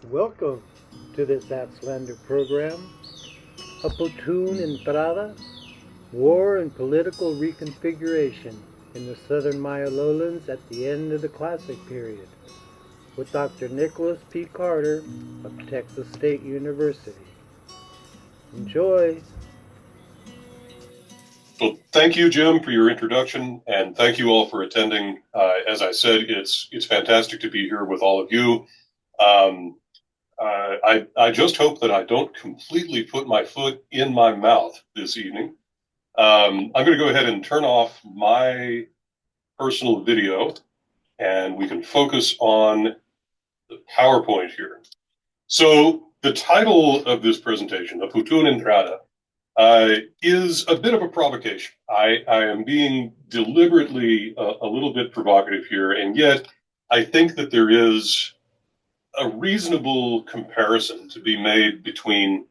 Welcome to this Aztlander program, a Putun Entrada, War and Political Reconfiguration in the Southern Maya Lowlands at the end of the Classic Period, with Dr. Nicholas P. Carter of Texas State University. Enjoy! Well, thank you, Jim, for your introduction, and thank you all for attending. As I said, it's fantastic to be here with all of you. I just hope that I don't completely put my foot in my mouth this evening. I'm going to go ahead and turn off my personal video, and we can focus on the PowerPoint here. So the title of this presentation, the Putun Entrada, is a bit of a provocation. I am being deliberately a little bit provocative here, and yet I think that there is a reasonable comparison to be made between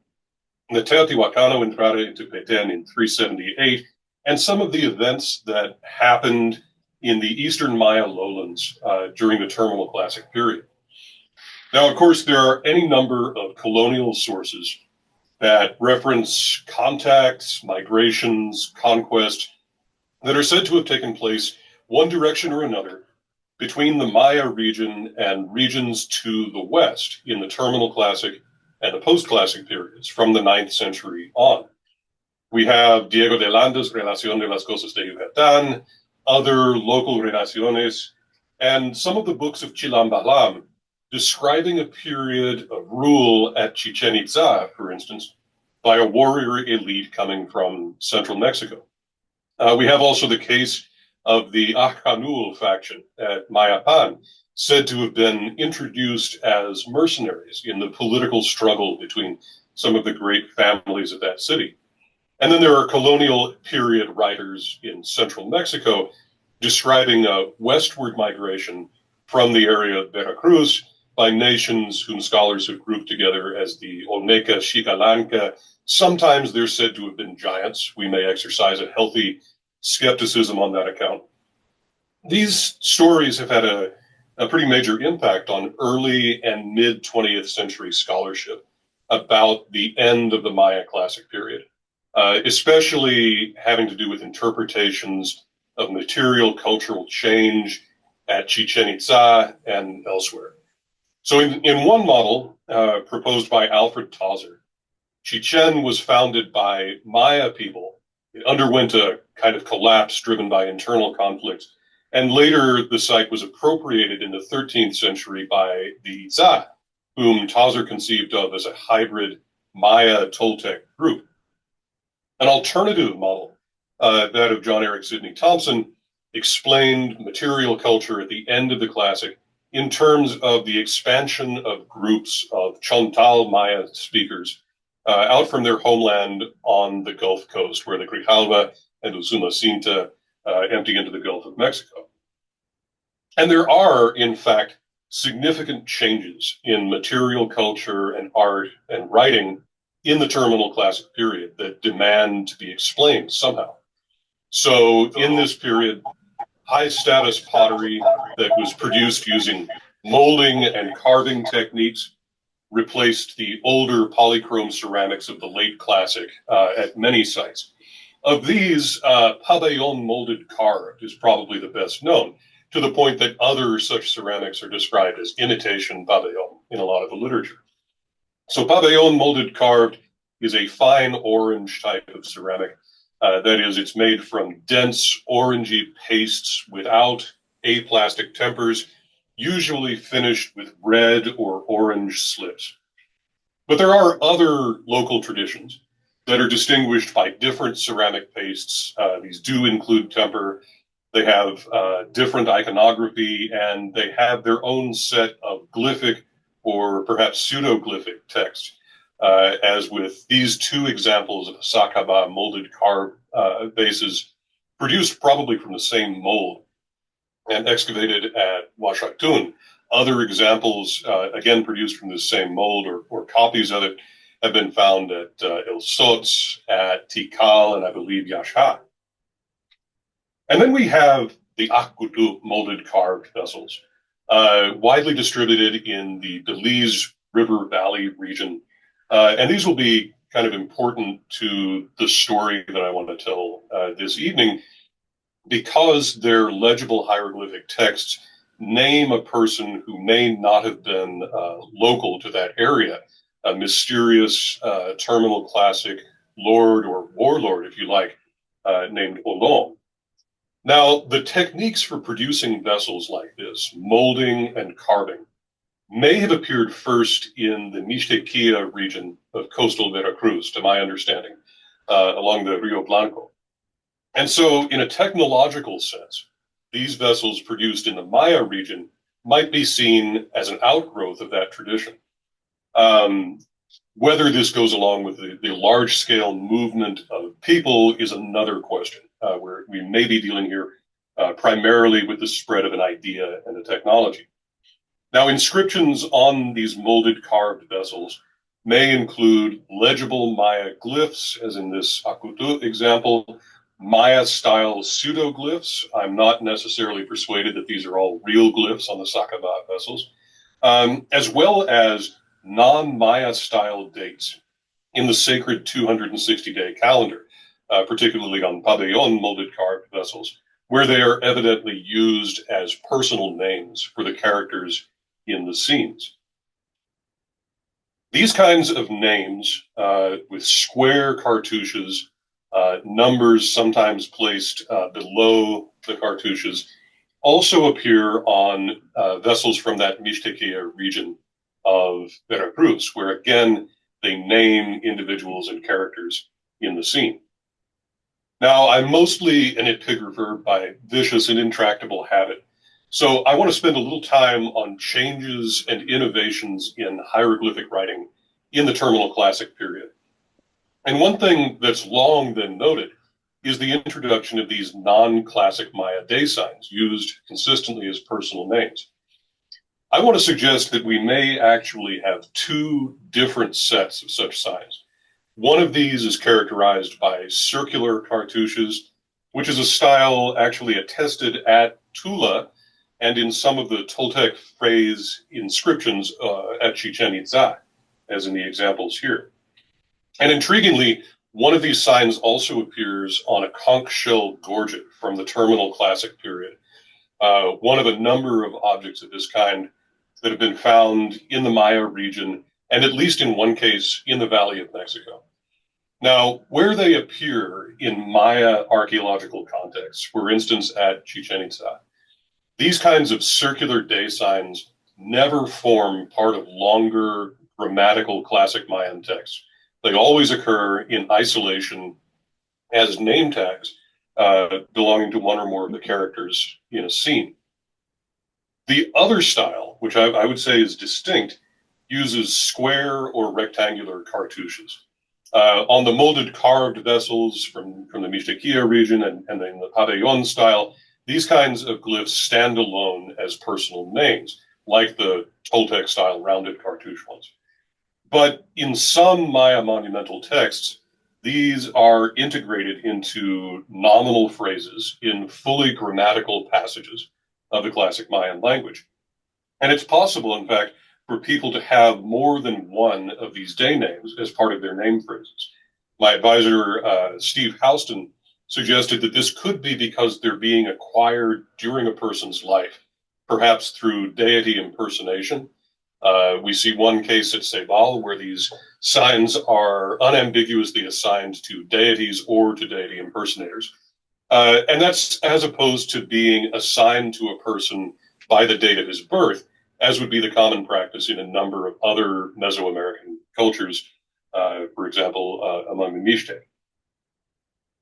the Teotihuacan Entrada into Peten in 378 and some of the events that happened in the eastern Maya lowlands during the terminal classic period. Now, of course, there are any number of colonial sources that reference contacts, migrations, conquest that are said to have taken place one direction or another between the Maya region and regions to the west in the terminal classic and the post-classic periods from the 9th century on. We have Diego de Landa's Relación de las Cosas de Yucatán, other local relaciones, and some of the books of Chilambalam describing a period of rule at Chichen Itza, for instance, by a warrior elite coming from central Mexico. We have also the case of the Acanul faction at Mayapan, said to have been introduced as mercenaries in the political struggle between some of the great families of that city. And then there are colonial period writers in central Mexico describing a westward migration from the area of Veracruz by nations whom scholars have grouped together as the Olmeca Xicalanca. Sometimes they're said to have been giants. We may exercise a healthy skepticism on that account. These stories have had a pretty major impact on early and mid 20th century scholarship about the end of the Maya classic period, especially having to do with interpretations of material cultural change at Chichen Itza and elsewhere. So in one model proposed by Alfred Tauser, Chichen was founded by Maya people. It underwent a kind of collapse driven by internal conflicts. And later, the site was appropriated in the 13th century by the Itza, whom Tauser conceived of as a hybrid Maya-Toltec group. An alternative model, that of John Eric Sidney Thompson, explained material culture at the end of the classic in terms of the expansion of groups of Chontal Maya speakers out from their homeland on the Gulf Coast, where the Grijalva and Usumacinta empty into the Gulf of Mexico. And there are, in fact, significant changes in material culture and art and writing in the terminal classic period that demand to be explained somehow. So in this period, high-status pottery that was produced using molding and carving techniques replaced the older polychrome ceramics of the late classic at many sites. Of these, pabellon molded carved is probably the best known, to the point that other such ceramics are described as imitation pabellon in a lot of the literature. So pabellon molded carved is a fine orange type of ceramic. That is, it's made from dense orangey pastes without aplastic tempers, usually finished with red or orange slips. But there are other local traditions that are distinguished by different ceramic pastes. These do include temper. They have different iconography, and they have their own set of glyphic or perhaps pseudoglyphic text, as with these two examples of Sakaba molded carved vases produced probably from the same mold and excavated at Washaktun. Other examples, again produced from the same mold or copies of it, have been found at El Sots, at Tikal, and I believe Yasha. And then we have the Akutu molded carved vessels, widely distributed in the Belize river valley region. And these will be kind of important to the story that I want to tell this evening, because they're legible hieroglyphic texts name a person who may not have been local to that area, a mysterious terminal classic lord or warlord, if you like, named Olong. Now, the techniques for producing vessels like this, molding and carving, may have appeared first in the Mixtequilla region of coastal Veracruz, to my understanding, along the Rio Blanco. And so, in a technological sense, these vessels produced in the Maya region might be seen as an outgrowth of that tradition. Whether this goes along with the large-scale movement of people is another question, where we may be dealing here primarily with the spread of an idea and a technology. Now, inscriptions on these molded carved vessels may include legible Maya glyphs, as in this Akutu example, Maya-style pseudoglyphs. I'm not necessarily persuaded that these are all real glyphs on the Sakaba vessels, as well as non-Maya style dates in the sacred 260-day calendar, particularly on pabellon molded carved vessels, where they are evidently used as personal names for the characters in the scenes. These kinds of names, with square cartouches, numbers sometimes placed below the cartouches, also appear on vessels from that Mixtequilla region of Veracruz, where again they name individuals and characters in the scene. Now, I'm mostly an epigrapher by vicious and intractable habit, so I want to spend a little time on changes and innovations in hieroglyphic writing in the Terminal Classic period. And one thing that's long been noted is the introduction of these non-classic Maya day signs used consistently as personal names. I want to suggest that we may actually have two different sets of such signs. One of these is characterized by circular cartouches, which is a style actually attested at Tula and in some of the Toltec phrase inscriptions at Chichen Itza, as in the examples here. And intriguingly, one of these signs also appears on a conch shell gorget from the Terminal Classic period, one of a number of objects of this kind that have been found in the Maya region, and at least in one case in the Valley of Mexico. Now, where they appear in Maya archaeological contexts, for instance at Chichen Itza, these kinds of circular day signs never form part of longer grammatical classic Mayan texts. They always occur in isolation as name tags belonging to one or more of the characters in a scene. The other style, which I would say is distinct, uses square or rectangular cartouches. On the molded carved vessels from the Mixtequilla region and in the pabellon style, these kinds of glyphs stand alone as personal names, like the Toltec style rounded cartouche ones. But in some Maya monumental texts, these are integrated into nominal phrases in fully grammatical passages of the classic Mayan language. And it's possible, in fact, for people to have more than one of these day names as part of their name phrases. My advisor, Steve Houston, suggested that this could be because they're being acquired during a person's life, perhaps through deity impersonation. We see one case at Ceibal where these signs are unambiguously assigned to deities or to deity impersonators. And that's as opposed to being assigned to a person by the date of his birth, as would be the common practice in a number of other Mesoamerican cultures, for example, among the Mixtec.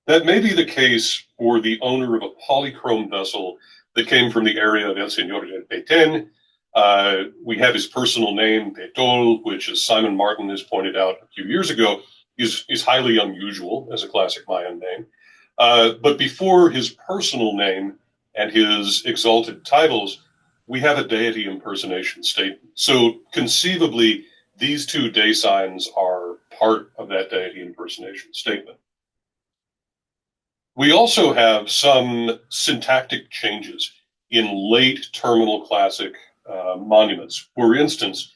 That may be the case for the owner of a polychrome vessel that came from the area of El Señor de Peten. We have his personal name, Petol, which, as Simon Martin has pointed out a few years ago, is highly unusual as a classic Mayan name. But before his personal name and his exalted titles, we have a deity impersonation statement. So conceivably, these two day signs are part of that deity impersonation statement. We also have some syntactic changes in late terminal classic monuments. For instance,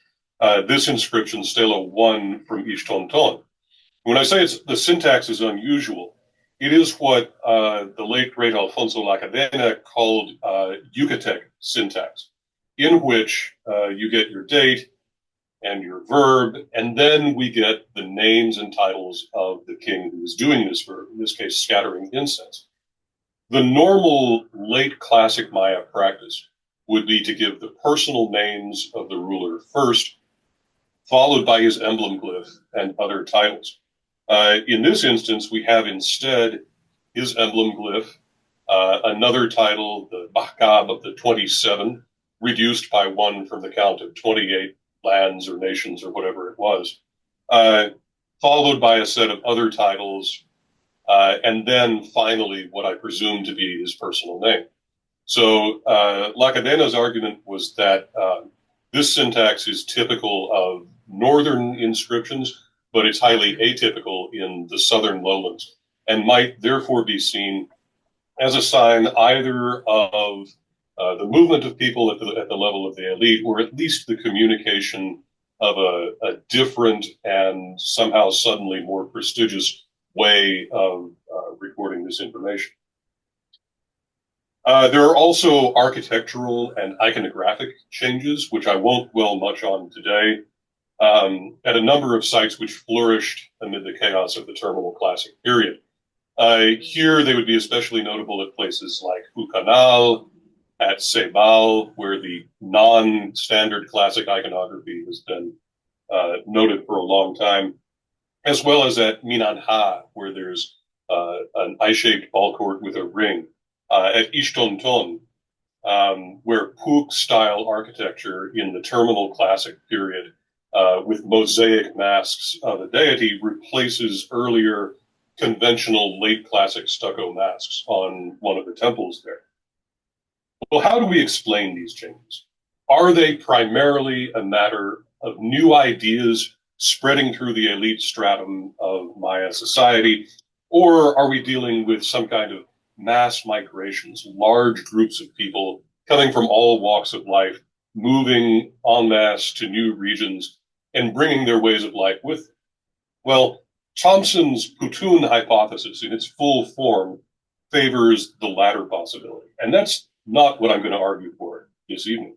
this inscription, Stela 1 from Chontal. When I say the syntax is unusual, it is what the late great Alfonso Lacadena called Yucatec syntax, in which you get your date and your verb, and then we get the names and titles of the king who is doing this verb, in this case, scattering incense. The normal late classic Maya practice would be to give the personal names of the ruler first, followed by his emblem glyph and other titles. In this instance, we have instead his emblem glyph, another title, the Bahkab of the 27, reduced by one from the count of 28 lands or nations or whatever it was, followed by a set of other titles, and then finally what I presume to be his personal name. So Lacadena's argument was that this syntax is typical of northern inscriptions, but it's highly atypical in the southern lowlands, and might therefore be seen as a sign either of the movement of people at the level of the elite, or at least the communication of a different and somehow suddenly more prestigious way of recording this information. There are also architectural and iconographic changes, which I won't dwell much on today, at a number of sites which flourished amid the chaos of the terminal classic period. Here they would be especially notable at places like Ucanal, at Ceibal, where the non-standard classic iconography has been noted for a long time, as well as at Minanha, where there's an eye-shaped ball court with a ring, at Ixtonton, where Puk-style architecture in the terminal classic period with mosaic masks of a deity replaces earlier conventional late classic stucco masks on one of the temples there. Well, how do we explain these changes? Are they primarily a matter of new ideas spreading through the elite stratum of Maya society, or are we dealing with some kind of mass migrations, large groups of people coming from all walks of life, moving en masse to new regions and bringing their ways of life with them? Well, Thompson's Putun hypothesis in its full form favors the latter possibility, and that's not what I'm going to argue for this evening.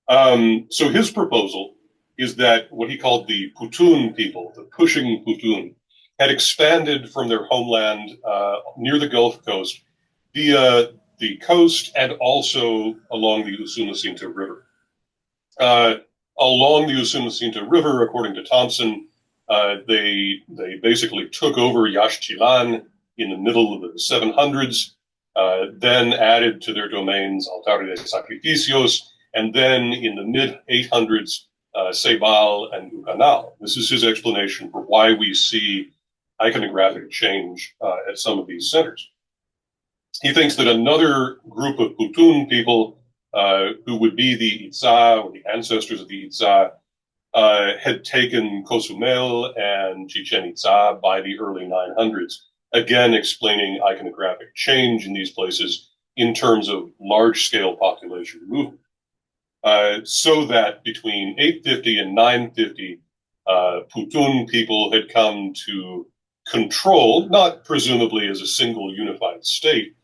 So his proposal is that what he called the Putun people, the pushing Putun, had expanded from their homeland near the Gulf Coast via the coast and also along the Usumacinta River. Along the Usumacinta River, according to Thompson, they basically took over Yaxchilan in the middle of the 700s, then added to their domains Altar de Sacrificios, and then in the mid-800s, Ceibal and Ucanal. This is his explanation for why we see iconographic change at some of these centers. He thinks that another group of Putun people, who would be the Itza, or the ancestors of the Itza, had taken Cozumel and Chichen Itza by the early 900s, again explaining iconographic change in these places in terms of large-scale population movement. So that between 850 and 950, Putun people had come to control, not presumably as a single unified state,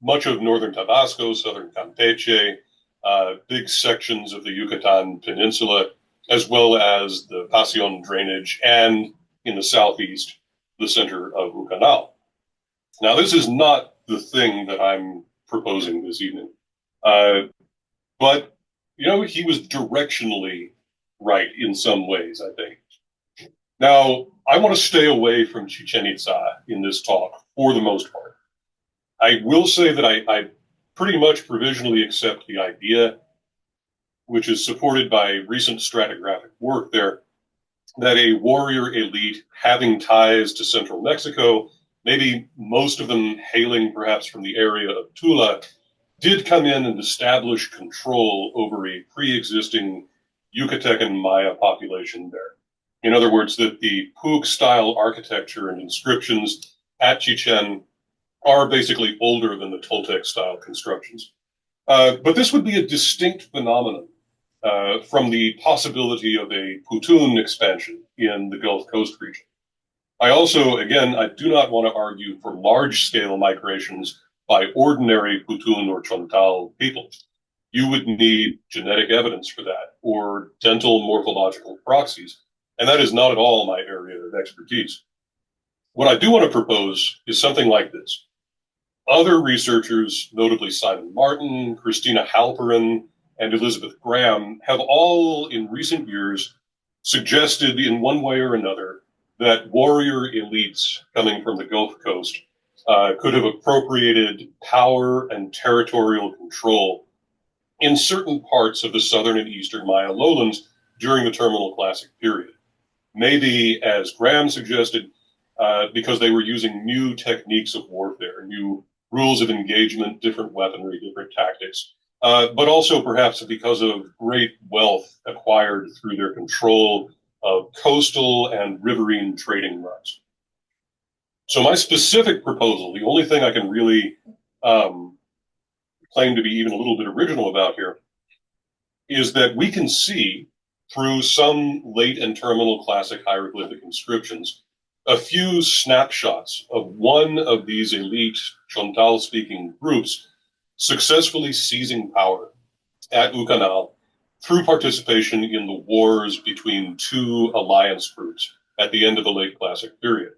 much of northern Tabasco, southern Campeche, big sections of the Yucatan Peninsula, as well as the Pasión drainage, and in the southeast, the center of Ucanal. Now, this is not the thing that I'm proposing this evening. But, you know, he was directionally right in some ways, I think. Now, I want to stay away from Chichen Itza in this talk for the most part. I will say that I pretty much provisionally accept the idea, which is supported by recent stratigraphic work there, that a warrior elite having ties to central Mexico, maybe most of them hailing perhaps from the area of Tula, did come in and establish control over a pre-existing Yucatecan Maya population there. In other words, that the Pug-style architecture and inscriptions at Chichen are basically older than the Toltec-style constructions. But this would be a distinct phenomenon from the possibility of a Putun expansion in the Gulf Coast region. I also, again, I do not want to argue for large-scale migrations by ordinary Putun or Chontal people. You would need genetic evidence for that, or dental morphological proxies, and that is not at all my area of expertise. What I do want to propose is something like this. Other researchers, notably Simon Martin, Christina Halperin, and Elizabeth Graham, have all in recent years suggested in one way or another that warrior elites coming from the Gulf Coast could have appropriated power and territorial control in certain parts of the southern and eastern Maya lowlands during the Terminal Classic period. Maybe, as Graham suggested, because they were using new techniques of warfare, new rules of engagement, different weaponry, different tactics, but also perhaps because of great wealth acquired through their control of coastal and riverine trading routes. So my specific proposal, the only thing I can really claim to be even a little bit original about here, is that we can see through some late and terminal classic hieroglyphic inscriptions a few snapshots of one of these elite Chontal-speaking groups successfully seizing power at Ucanal through participation in the wars between two alliance groups at the end of the late classic period.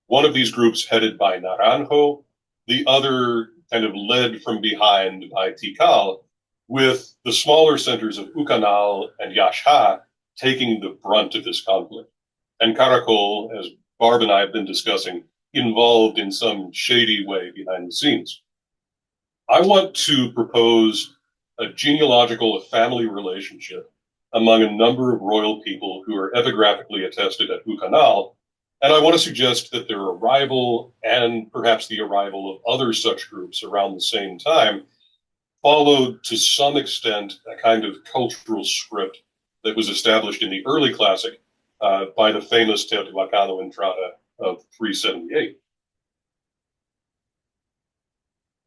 One of these groups headed by Naranjo, the other kind of led from behind by Tikal, with the smaller centers of Ucanal and Yaxha taking the brunt of this conflict. And Caracol, as Barb and I have been discussing, involved in some shady way behind the scenes. I want to propose a genealogical, a family relationship among a number of royal people who are epigraphically attested at Ucanal, and I want to suggest that their arrival and perhaps the arrival of other such groups around the same time followed to some extent a kind of cultural script that was established in the early classic by the famous Teotihuacan Entrada of 378.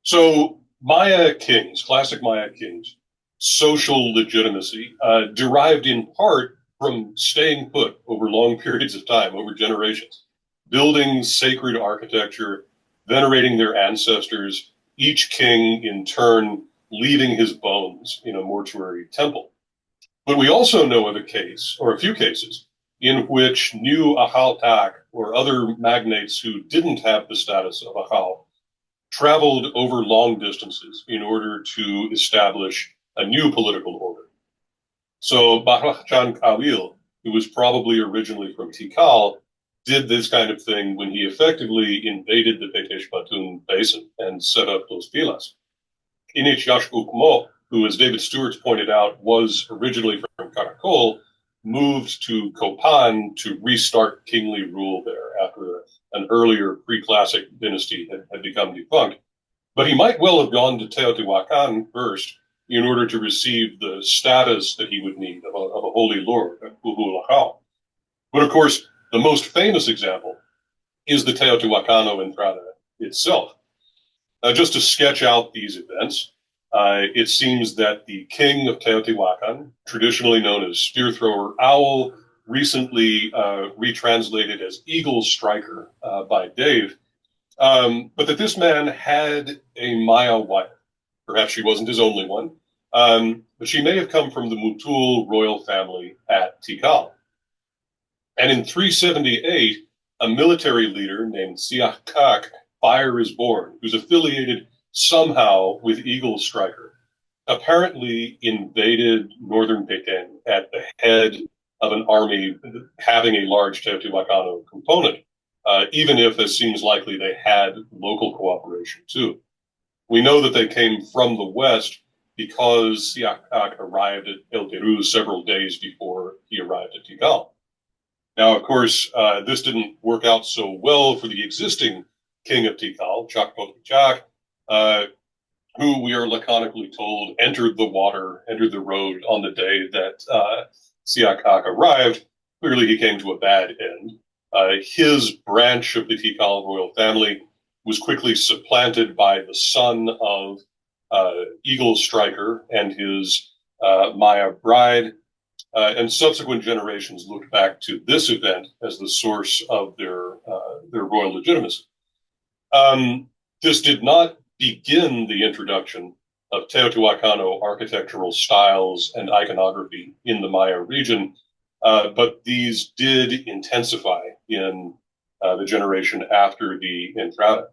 So Maya kings, classic Maya kings, social legitimacy derived in part from staying put over long periods of time, over generations, building sacred architecture, venerating their ancestors, each king in turn leaving his bones in a mortuary temple. But we also know of a case, or a few cases, in which new Ahaltak or other magnates who didn't have the status of Ahal traveled over long distances in order to establish a new political order. So Bahrachan Kawil, who was probably originally from Tikal, did this kind of thing when he effectively invaded the Petesh Patun basin and set up those filas. Inich Yashukmo, who, as David Stewart's pointed out, was originally from Caracol, moved to Copan to restart kingly rule there after an earlier pre-classic dynasty had become defunct. But he might well have gone to Teotihuacan first in order to receive the status that he would need of a holy lord, Uhulahau. But of course, the most famous example is the Teotihuacano Entrada itself. Just to sketch out these events, it seems that the king of Teotihuacan, traditionally known as Spear Thrower Owl, recently retranslated as Eagle Striker by Dave, but that this man had a Maya wife. Perhaps she wasn't his only one, but she may have come from the Mutul royal family at Tikal. And in 378, a military leader named Siakak, Fire is Born, who's affiliated somehow with Eagle Striker, apparently invaded northern Peten at the head of an army having a large Teotihuacano component, even if, as seems likely, they had local cooperation too. We know that they came from the west because Siakak arrived at El Teru several days before he arrived at Tikal. Now, of course, this didn't work out so well for the existing king of Tikal, Chakpotichak, who we are laconically told entered the water, entered the road on the day that Siakak arrived. Clearly, he came to a bad end. His branch of the Tikal royal family was quickly supplanted by the son of Eagle Striker and his Maya bride, and subsequent generations looked back to this event as the source of their royal legitimacy. This did not begin the introduction of Teotihuacano architectural styles and iconography in the Maya region, but these did intensify in the generation after the Entrada.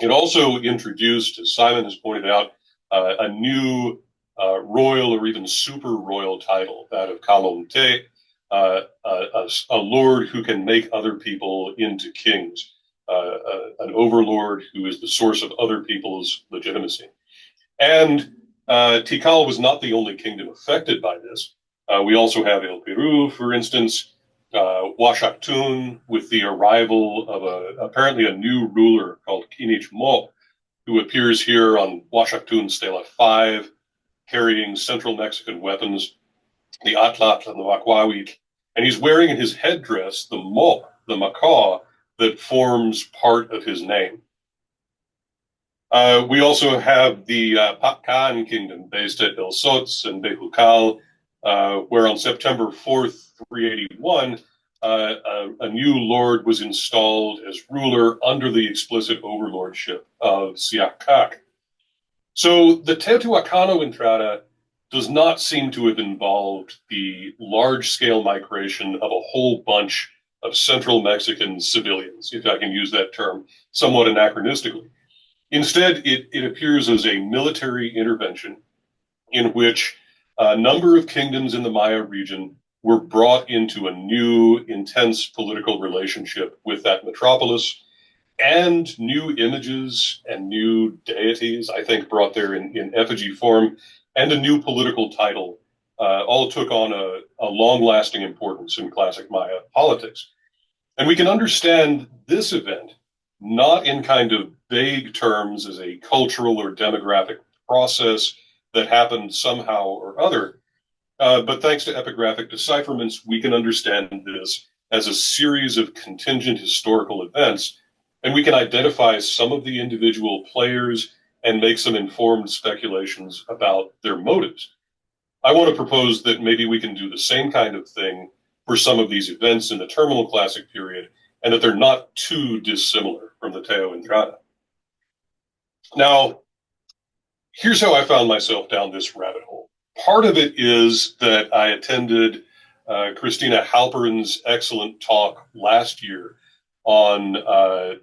It also introduced, as Simon has pointed out, a new royal or even super royal title, that of Kalonte, a lord who can make other people into kings, an overlord who is the source of other people's legitimacy. And Tikal was not the only kingdom affected by this. We also have El Peru, for instance, Washaktun, with the arrival of apparently a new ruler called Kinich Mo, who appears here on Washaktun Stela 5, carrying Central Mexican weapons, the Atlat and the Wakwawit, and he's wearing in his headdress the Mo, the macaw, that forms part of his name. We also have the Patkan kingdom based at El Sots and Bejucal, where on September 4th, 381, a new lord was installed as ruler under the explicit overlordship of Siakak. So the Teotihuacano Entrada does not seem to have involved the large-scale migration of a whole bunch of Central Mexican civilians, if I can use that term somewhat anachronistically. Instead, it appears as a military intervention in which a number of kingdoms in the Maya region were brought into a new, intense political relationship with that metropolis, and new images and new deities, I think, brought there in effigy form, and a new political title, all took on a long-lasting importance in classic Maya politics. And we can understand this event not in kind of vague terms as a cultural or demographic process that happened somehow or other, but thanks to epigraphic decipherments, we can understand this as a series of contingent historical events, and we can identify some of the individual players and make some informed speculations about their motives. I want to propose that maybe we can do the same kind of thing for some of these events in the terminal classic period, and that they're not too dissimilar from the Teo Entrada. Now, here's how I found myself down this rabbit hole. Part of it is that I attended Christina Halperin's excellent talk last year on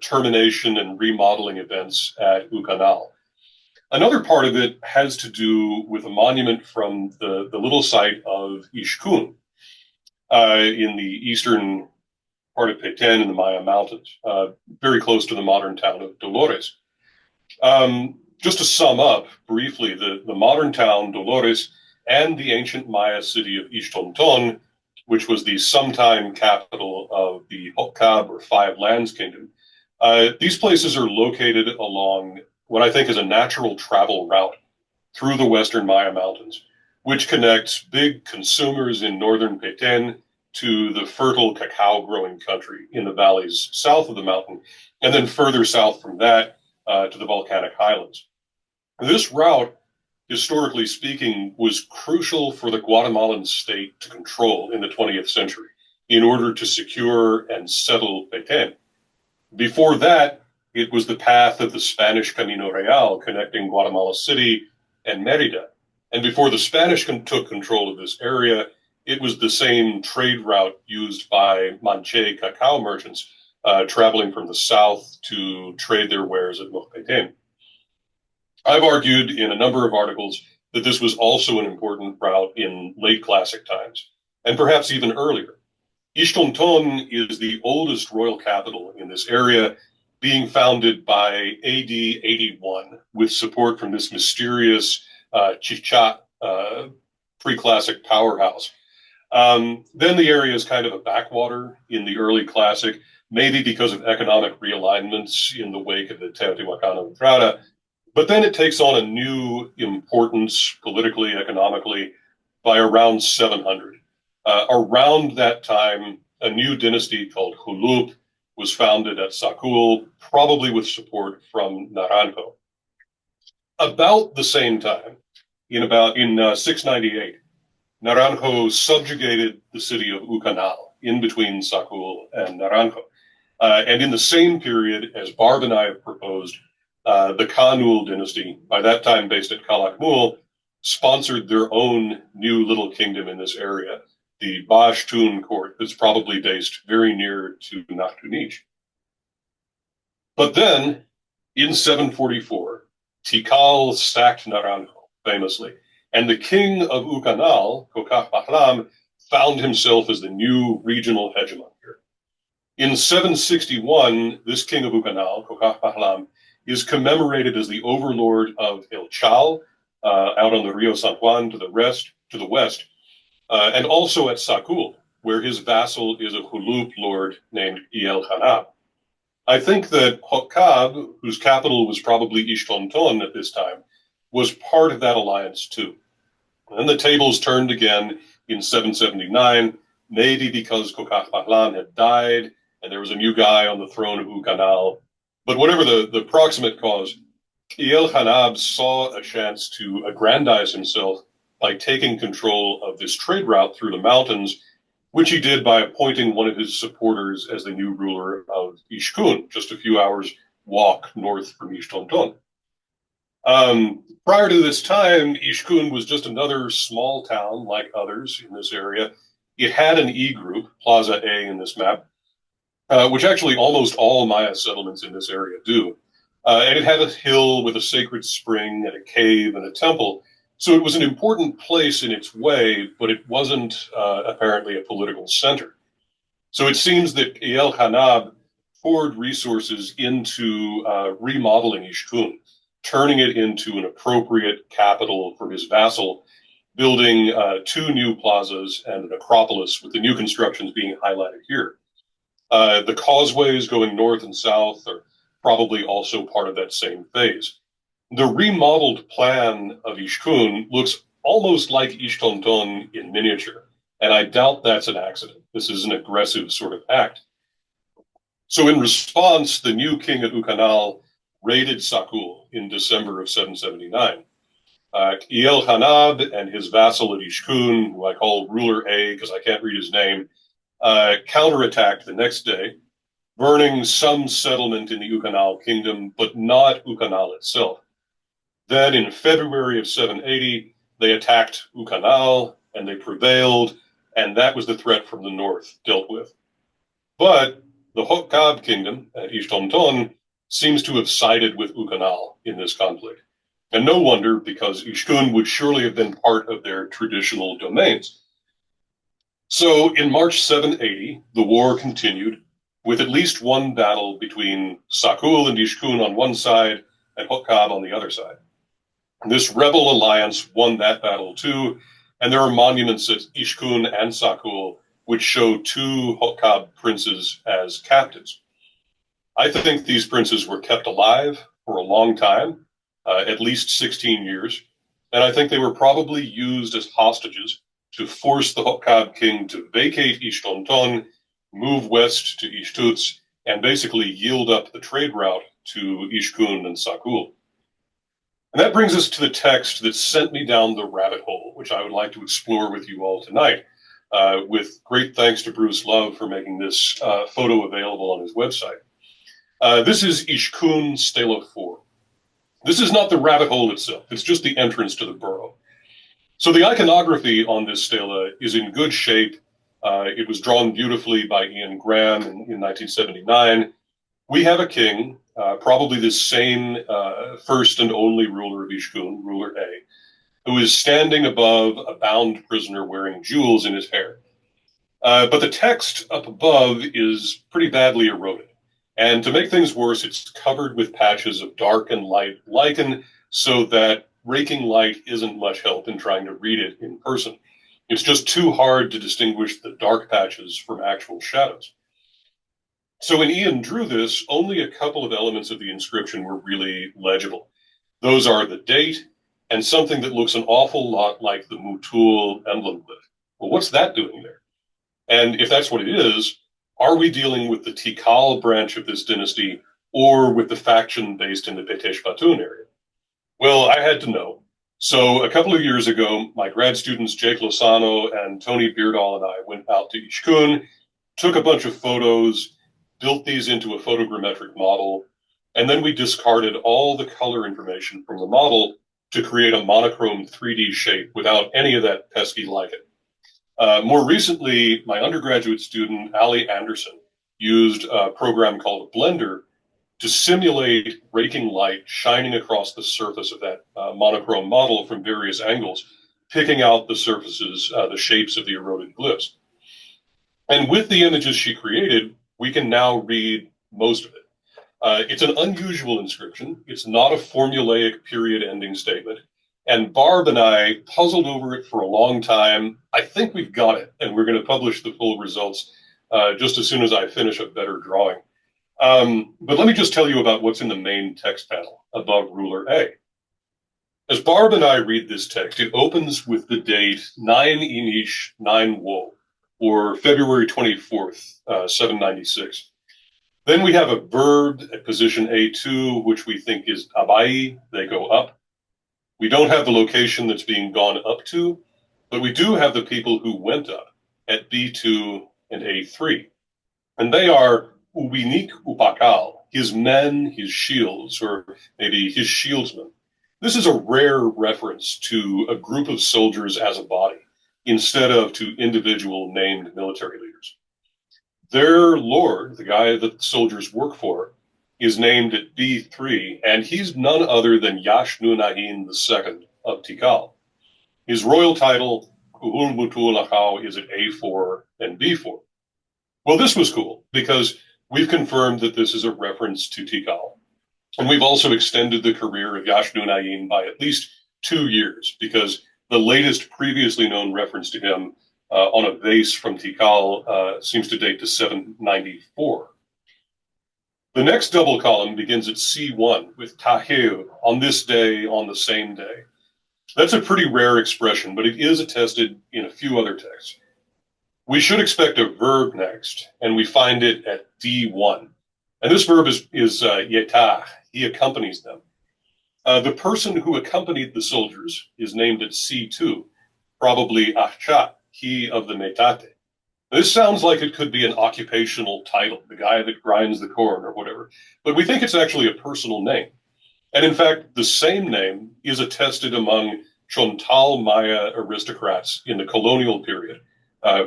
termination and remodeling events at Ucanal. Another part of it has to do with a monument from the little site of Ixcun in the eastern part of Peten in the Maya Mountains, very close to the modern town of Dolores. Just to sum up briefly, the modern town, Dolores, and the ancient Maya city of Ixtonton, which was the sometime capital of the Hokkab or Five Lands Kingdom, these places are located along what I think is a natural travel route through the western Maya Mountains, which connects big consumers in northern Peten to the fertile cacao-growing country in the valleys south of the mountain, and then further south from that to the volcanic highlands. This route, historically speaking, was crucial for the Guatemalan state to control in the 20th century in order to secure and settle Peten. Before that, it was the path of the Spanish Camino Real connecting Guatemala City and Merida. And before the Spanish took control of this area, it was the same trade route used by Manche cacao merchants traveling from the south to trade their wares at Peten. I've argued in a number of articles that this was also an important route in late classic times, and perhaps even earlier. Ixtonton is the oldest royal capital in this area, being founded by AD 81 with support from this mysterious Chichat pre-classic powerhouse. Then the area is kind of a backwater in the early classic, maybe because of economic realignments in the wake of the Teotihuacano Entrada. But then it takes on a new importance politically, economically, by around 700. Around that time, a new dynasty called Xulup was founded at Sacul, probably with support from Naranjo. About the same time, in 698, Naranjo subjugated the city of Ucanal in between Sakul and Naranjo. And in the same period, as Barb and I have proposed, the Kanul dynasty, by that time based at Calakmul, sponsored their own new little kingdom in this area, the Pashtun court, that's probably based very near to Nakhtunich. But then, in 744, Tikal sacked Naranjo, famously, and the king of Ucanal, Kokak Bahlam, found himself as the new regional hegemon here. In 761, this king of Ucanal, Kokak Bahlam, is commemorated as the overlord of El Chal, out on the Rio San Juan to the west, and also at Sakul, where his vassal is a Hulup lord named El Hanab. I think that Hokkab, whose capital was probably Ishtonton at this time, was part of that alliance too. And the tables turned again in 779, maybe because Kokak Bahlam had died and there was a new guy on the throne of Ucanal. But whatever the proximate cause, El Hanab saw a chance to aggrandize himself by taking control of this trade route through the mountains, which he did by appointing one of his supporters as the new ruler of Ishkun, just a few hours' walk north from Ishtonton. Prior to this time, Ishkun was just another small town like others in this area. It had an E group, Plaza A in this map, which actually almost all Maya settlements in this area do. And it had a hill with a sacred spring and a cave and a temple. So it was an important place in its way, but it wasn't apparently a political center. So it seems that El Hanab poured resources into remodeling Ishkun, turning it into an appropriate capital for his vassal, building 2 new plazas and an acropolis, with the new constructions being highlighted here. The causeways going north and south are probably also part of that same phase. The remodeled plan of Ishkun looks almost like Ishtonton in miniature, and I doubt that's an accident. This is an aggressive sort of act. So in response, the new king of Ucanal raided Sakul in December of 779. El Hanab and his vassal at Ishkun, who I call Ruler A because I can't read his name, counterattacked the next day, burning some settlement in the Ucanal kingdom, but not Ucanal itself. Then in February of 780, they attacked Ucanal, and they prevailed, and that was the threat from the north dealt with. But the Hokkab kingdom at Ishtonton seems to have sided with Ucanal in this conflict. And no wonder, because Ishkun would surely have been part of their traditional domains. So in March 780, the war continued, with at least one battle between Sakul and Ishkun on one side and Hokkab on the other side. This rebel alliance won that battle too, and there are monuments at Ishkun and Sakul which show 2 Hokkab princes as captives. I think these princes were kept alive for a long time, at least 16 years, and I think they were probably used as hostages to force the Hokkab king to vacate Ishtonton, move west to Ishtuts, and basically yield up the trade route to Ishkun and Sakul. And that brings us to the text that sent me down the rabbit hole, which I would like to explore with you all tonight, with great thanks to Bruce Love for making this photo available on his website. This is Ishkun Stela 4. This is not the rabbit hole itself, it's just the entrance to the burrow. So the iconography on this stela is in good shape. It was drawn beautifully by Ian Graham in 1979. We have a king, probably the same first and only ruler of Ishkun, ruler A, who is standing above a bound prisoner wearing jewels in his hair. But the text up above is pretty badly eroded. And to make things worse, it's covered with patches of dark and light lichen, so that raking light isn't much help in trying to read it in person. It's just too hard to distinguish the dark patches from actual shadows. So when Ian drew this, only a couple of elements of the inscription were really legible. Those are the date and something that looks an awful lot like the Mutul emblem glyph. Well, what's that doing there? And if that's what it is, are we dealing with the Tikal branch of this dynasty or with the faction based in the Peten area? Well, I had to know. So a couple of years ago, my grad students, Jake Lozano and Tony Beardall, and I went out to Ishkun, took a bunch of photos, built these into a photogrammetric model, and then we discarded all the color information from the model to create a monochrome 3D shape without any of that pesky lichen. More recently, my undergraduate student, Ali Anderson, used a program called Blender to simulate raking light shining across the surface of that monochrome model from various angles, picking out the surfaces, the shapes of the eroded glyphs. And with the images she created, we can now read most of it. It's an unusual inscription. It's not a formulaic period-ending statement. And Barb and I puzzled over it for a long time. I think we've got it, and we're going to publish the full results just as soon as I finish a better drawing. But let me just tell you about what's in the main text panel above ruler A. As Barb and I read this text, it opens with the date 9 Inish 9 Wo, or February 24th, 796. Then we have a verb at position A2, which we think is abai, they go up. We don't have the location that's being gone up to, but we do have the people who went up at B2 and A3. And they are Ubinik Upakal, his men, his shields, or maybe his shieldsmen. This is a rare reference to a group of soldiers as a body, instead of to individual named military leaders. Their lord, the guy that the soldiers work for, is named at B3, and he's none other than Yashnunahin II of Tikal. His royal title, Kuhul Mutulakau, is at A4 and B4. Well, this was cool, because we've confirmed that this is a reference to Tikal. And we've also extended the career of Yashnunahin by at least 2 years, because the latest previously known reference to him on a vase from Tikal seems to date to 794. The next double column begins at C1 with Taheu, on this day, on the same day. That's a pretty rare expression, but it is attested in a few other texts. We should expect a verb next, and we find it at D1. And this verb is yetah, he accompanies them. The person who accompanied the soldiers is named at C2, probably Ahchat, he of the metate. This sounds like it could be an occupational title, the guy that grinds the corn or whatever, but we think it's actually a personal name. And in fact, the same name is attested among Chontal Maya aristocrats in the colonial period.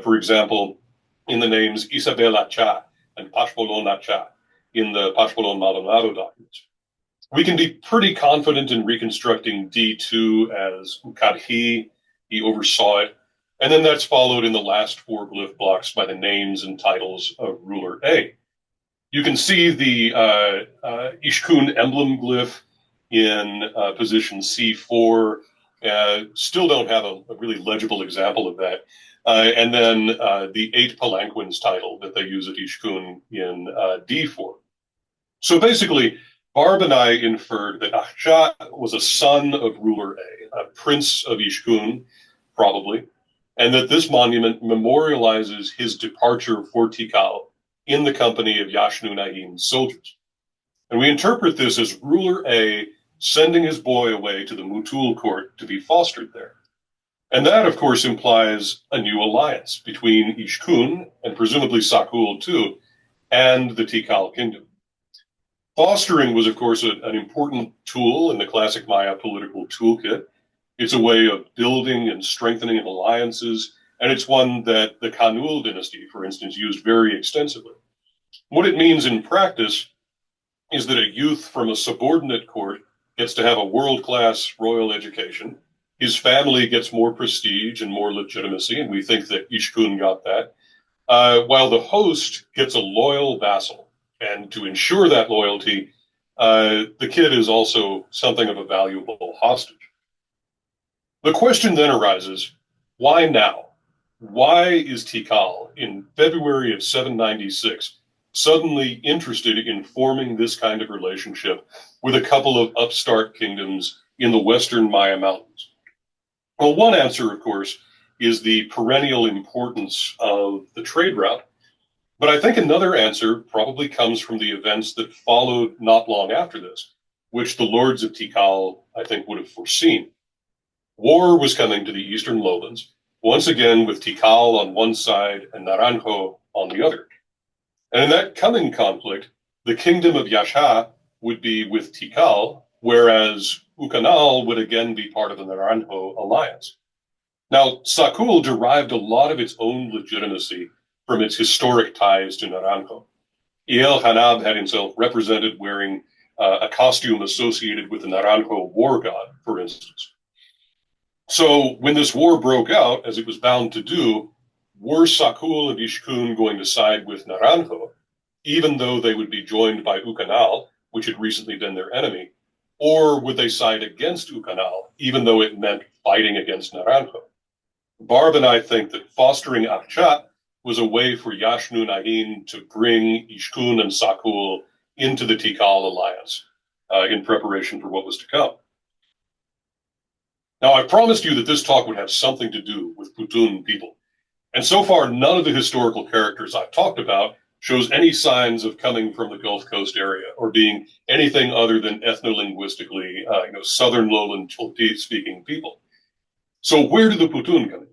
For example, in the names Isabel Cha and Pashpolon Cha in the Pashpolon Maldonado documents. We can be pretty confident in reconstructing D2 as Ukadhi, he oversaw it, and then that's followed in the last 4 glyph blocks by the names and titles of ruler A. You can see the Ishkun emblem glyph in position C4. Still don't have a really legible example of that. And then the 8 palanquins title that they use at Ishkun in D4. So basically, Barb and I inferred that Ahchat was a son of ruler A, a prince of Ishkun, probably, and that this monument memorializes his departure for Tikal in the company of Yashnunahin's soldiers. And we interpret this as ruler A sending his boy away to the Mutul court to be fostered there. And that, of course, implies a new alliance between Ishkun, and presumably Sakul too, and the Tikal kingdom. Fostering was, of course, an important tool in the classic Maya political toolkit. It's a way of building and strengthening alliances, and it's one that the Kanul dynasty, for instance, used very extensively. What it means in practice is that a youth from a subordinate court gets to have a world-class royal education. His family gets more prestige and more legitimacy, and we think that Ishkun got that, while the host gets a loyal vassal. And to ensure that loyalty, the kid is also something of a valuable hostage. The question then arises, why now? Why is Tikal, in February of 796, suddenly interested in forming this kind of relationship with a couple of upstart kingdoms in the western Maya Mountains? Well, one answer, of course, is the perennial importance of the trade route. But I think another answer probably comes from the events that followed not long after this, which the lords of Tikal, I think, would have foreseen. War was coming to the eastern lowlands, once again with Tikal on one side and Naranjo on the other. And in that coming conflict, the kingdom of Yasha would be with Tikal, whereas Ucanal would again be part of the Naranjo alliance. Now, Sakul derived a lot of its own legitimacy from its historic ties to Naranjo. El Hanab had himself represented wearing a costume associated with the Naranjo war god, for instance. So when this war broke out, as it was bound to do, were Sakul and Ishkun going to side with Naranjo, even though they would be joined by Ucanal, which had recently been their enemy, or would they side against Ucanal, even though it meant fighting against Naranjo? Barb and I think that fostering Akchat was a way for Yashnu Nahin to bring Ishkun and Sakul into the Tikal alliance in preparation for what was to come. Now, I promised you that this talk would have something to do with Putun people. And so far, none of the historical characters I've talked about shows any signs of coming from the Gulf Coast area or being anything other than ethno-linguistically, southern lowland Chontal-speaking people. So where did the Putun come in?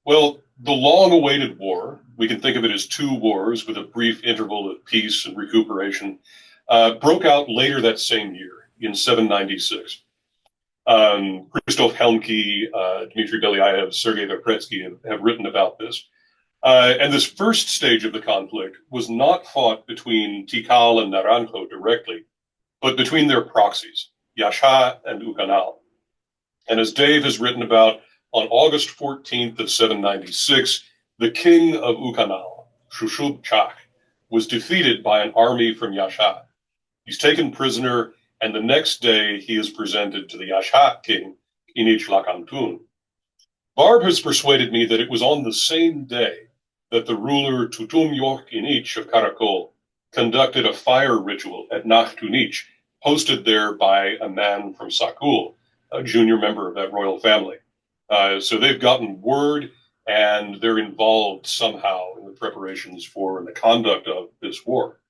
Well, the long-awaited war, we can think of it as two wars with a brief interval of peace and recuperation, broke out later that same year in 796. Christoph Helmke, Dmitry Belyaev, Sergei Verpretsky have written about this. And this first stage of the conflict was not fought between Tikal and Naranjo directly, but between their proxies, Yasha and Ucanal. And as Dave has written about, on August 14th of 796, the king of Ucanal, Shushub-Chak, was defeated by an army from Yasha. He's taken prisoner, and the next day he is presented to the Yasha king, Inich Lakantun. Barb has persuaded me that it was on the same day that the ruler Tutum York Inich of Karakol conducted a fire ritual at Nachtunich, hosted there by a man from Sakul, a junior member of that royal family. So they've gotten word, and they're involved somehow in the preparations for and the conduct of this war.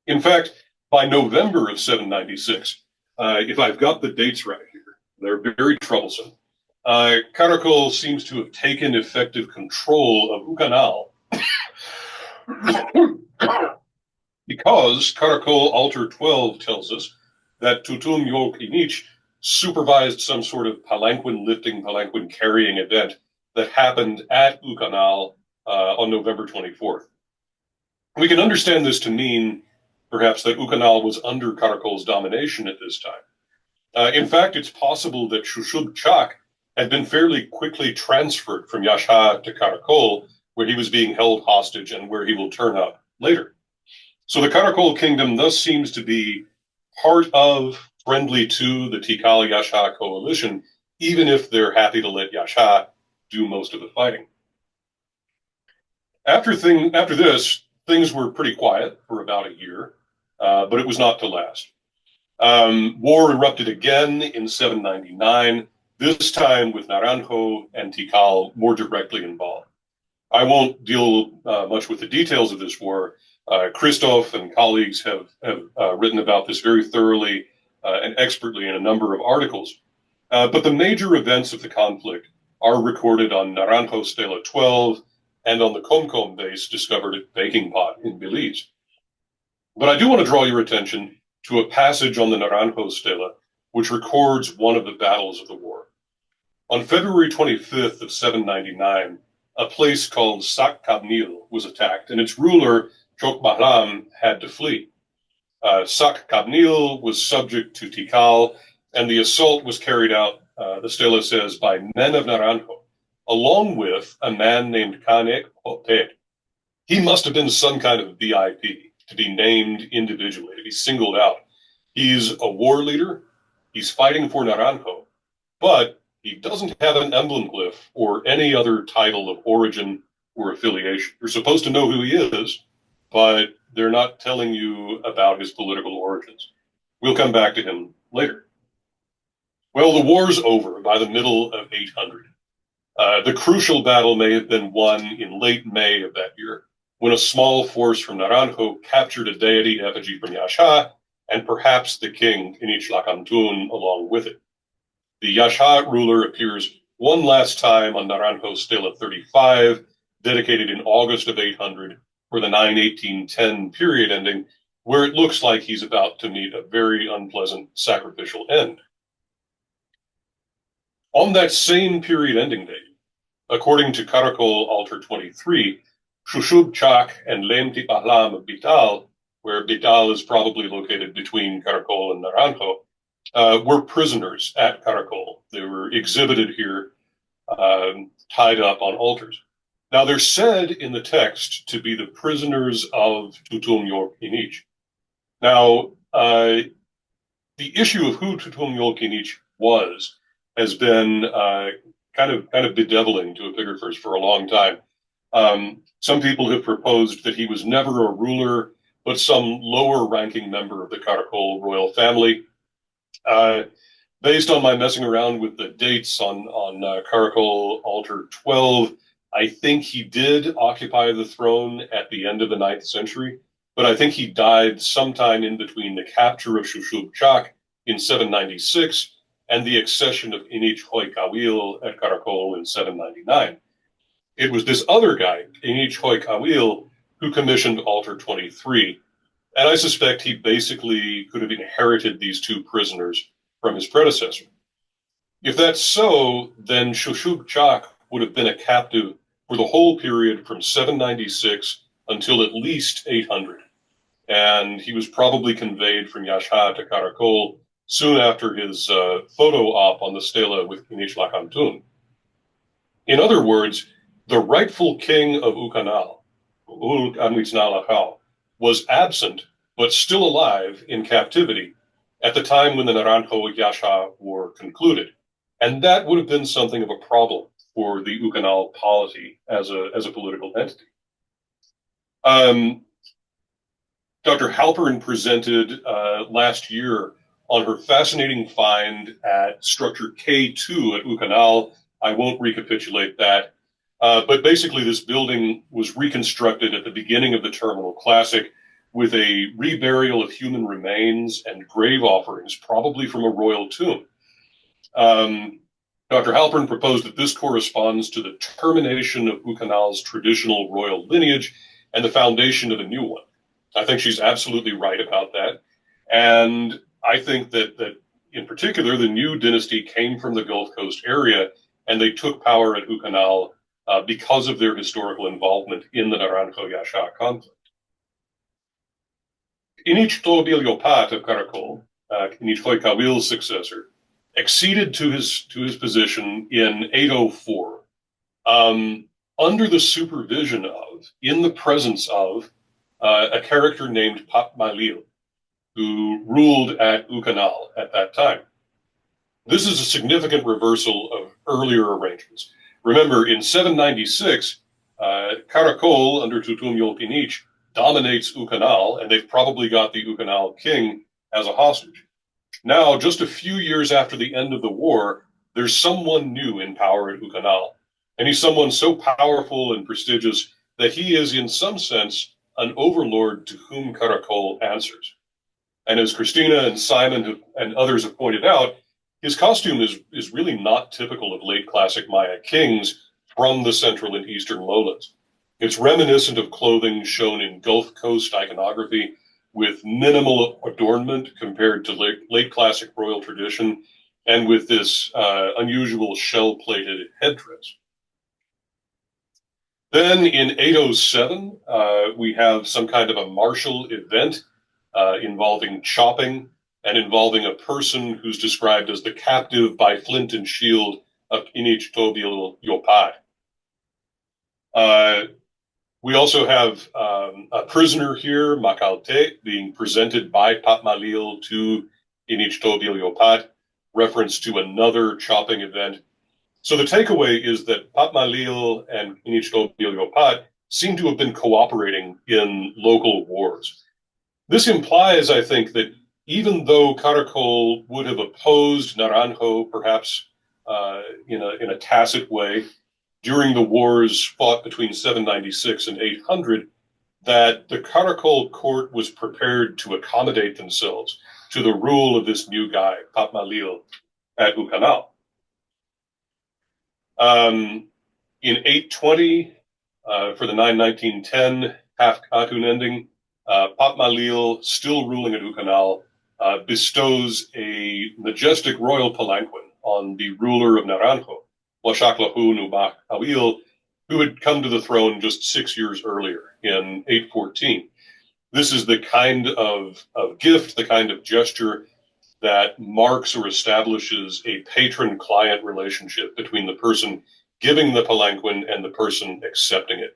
In fact, by November of 796, if I've got the dates right here, they're very troublesome. Karakol seems to have taken effective control of Ucanal because Karakol Altar 12 tells us that Tutum York Inich supervised some sort of palanquin lifting, palanquin carrying event that happened at Ucanal on November 24th. We can understand this to mean, perhaps, that Ucanal was under Karakol's domination at this time. In fact, it's possible that Shushub-Chak had been fairly quickly transferred from Yasha to Karakol, where he was being held hostage and where he will turn up later. So the Karakol kingdom thus seems to be part of, friendly to the Tikal-Yasha coalition, even if they're happy to let Yasha do most of the fighting. After this, things were pretty quiet for about a year, but it was not to last. War erupted again in 799, this time with Naranjo and Tikal more directly involved. I won't deal much with the details of this war. Christoph and colleagues have written about this very thoroughly and expertly in a number of articles. But the major events of the conflict are recorded on Naranjo Stela 12 and on the Comcom base discovered at Baking Pot in Belize. But I do want to draw your attention to a passage on the Naranjo Stela which records one of the battles of the war. On February 25th of 799, a place called Sak Kabnil was attacked, and its ruler, Chok Bahlam, had to flee. Sak Kabnil was subject to Tikal, and the assault was carried out, the stela says, by men of Naranjo, along with a man named Kanek Hotet. He must have been some kind of VIP to be named individually, to be singled out. He's a war leader, he's fighting for Naranjo, but he doesn't have an emblem glyph or any other title of origin or affiliation. You're supposed to know who he is, but they're not telling you about his political origins. We'll come back to him later. Well, the war's over by the middle of 800. The crucial battle may have been won in late May of that year, when a small force from Naranjo captured a deity effigy from Yasha, and perhaps the king, Inich Lakantun, along with it. The Yasha ruler appears one last time on Naranjo Stela 35, dedicated in August of 800 for the 91810 period ending, where it looks like he's about to meet a very unpleasant sacrificial end. On that same period ending date, according to Caracol Altar 23, Shushub-Chak and Lem-Tipahlam of Bital, where Bital is probably located between Caracol and Naranjo, were prisoners at Caracol. They were exhibited here, tied up on altars. Now, they're said in the text to be the prisoners of Tutum York-Inich. Now, the issue of who Tutum York-Inich was has been kind of bedeviling to epigraphers for a long time. Some people have proposed that he was never a ruler, but some lower-ranking member of the Caracol royal family. Based on my messing around with the dates on Caracol Altar 12, I think he did occupy the throne at the end of the 9th century, but I think he died sometime in between the capture of Shushub-Chak in 796 and the accession of Inich Hoy-Kawil at Caracol in 799. It was this other guy, Inich Hoy-Kawil, who commissioned Altar 23, and I suspect he basically could have inherited these two prisoners from his predecessor. If that's so, then Shushub-Chak would have been a captive for the whole period from 796 until at least 800, and he was probably conveyed from Yasha to Caracol soon after his photo op on the stela with Inich Lakantun. In other words, the rightful king of Ucanal, was absent but still alive in captivity at the time when the Naranjo-Yasha War concluded. And that would have been something of a problem for the Ucanal polity as a political entity. Dr. Halpern presented last year on her fascinating find at structure K2 at Ucanal. I won't recapitulate that. But basically, this building was reconstructed at the beginning of the Terminal Classic with a reburial of human remains and grave offerings, probably from a royal tomb. Dr. Halpern proposed that this corresponds to the termination of Ucanal's traditional royal lineage and the foundation of a new one. I think she's absolutely right about that. And I think that in particular, the new dynasty came from the Gulf Coast area, and they took power at Ucanal because of their historical involvement in the Naranjo-Yasha conflict. Inich Tobil-Yopat of Caracol, Inich Hoy-Kawil's successor, acceded to his position in 804 under the supervision of, in the presence of, a character named Papmalil, who ruled at Ucanal at that time. This is a significant reversal of earlier arrangements. Remember, in 796, Caracol, under Tutum York-Inich, dominates Ucanal, and they've probably got the Ucanal king as a hostage. Now, just a few years after the end of the war, there's someone new in power at Ucanal, and he's someone so powerful and prestigious that he is, in some sense, an overlord to whom Caracol answers. And as Christina and Simon and others have pointed out, his costume is really not typical of late classic Maya kings from the central and eastern lowlands. It's reminiscent of clothing shown in Gulf Coast iconography with minimal adornment compared to late classic royal tradition, and with this unusual shell-plated headdress. Then in 807, we have some kind of a martial event involving chopping and involving a person who's described as the captive by flint and shield of Inich Tobil-Yopat. We also have a prisoner here, Macalte, being presented by Papmalil to Inich Tobil-Yopat, reference to another chopping event. So the takeaway is that Papmalil and Inich Tobil-Yopat seem to have been cooperating in local wars. This implies, I think, that even though Caracol would have opposed Naranjo, perhaps in a tacit way, during the wars fought between 796 and 800, that the Caracol court was prepared to accommodate themselves to the rule of this new guy, Papmalil, at Ucanal. In 820, for the 919-10 half Atun ending, Papmalil, still ruling at Ucanal, bestows a majestic royal palanquin on the ruler of Naranjo, Washaklahu Nubak Awil, who had come to the throne just 6 years earlier in 814. This is the kind of gift, the kind of gesture that marks or establishes a patron-client relationship between the person giving the palanquin and the person accepting it.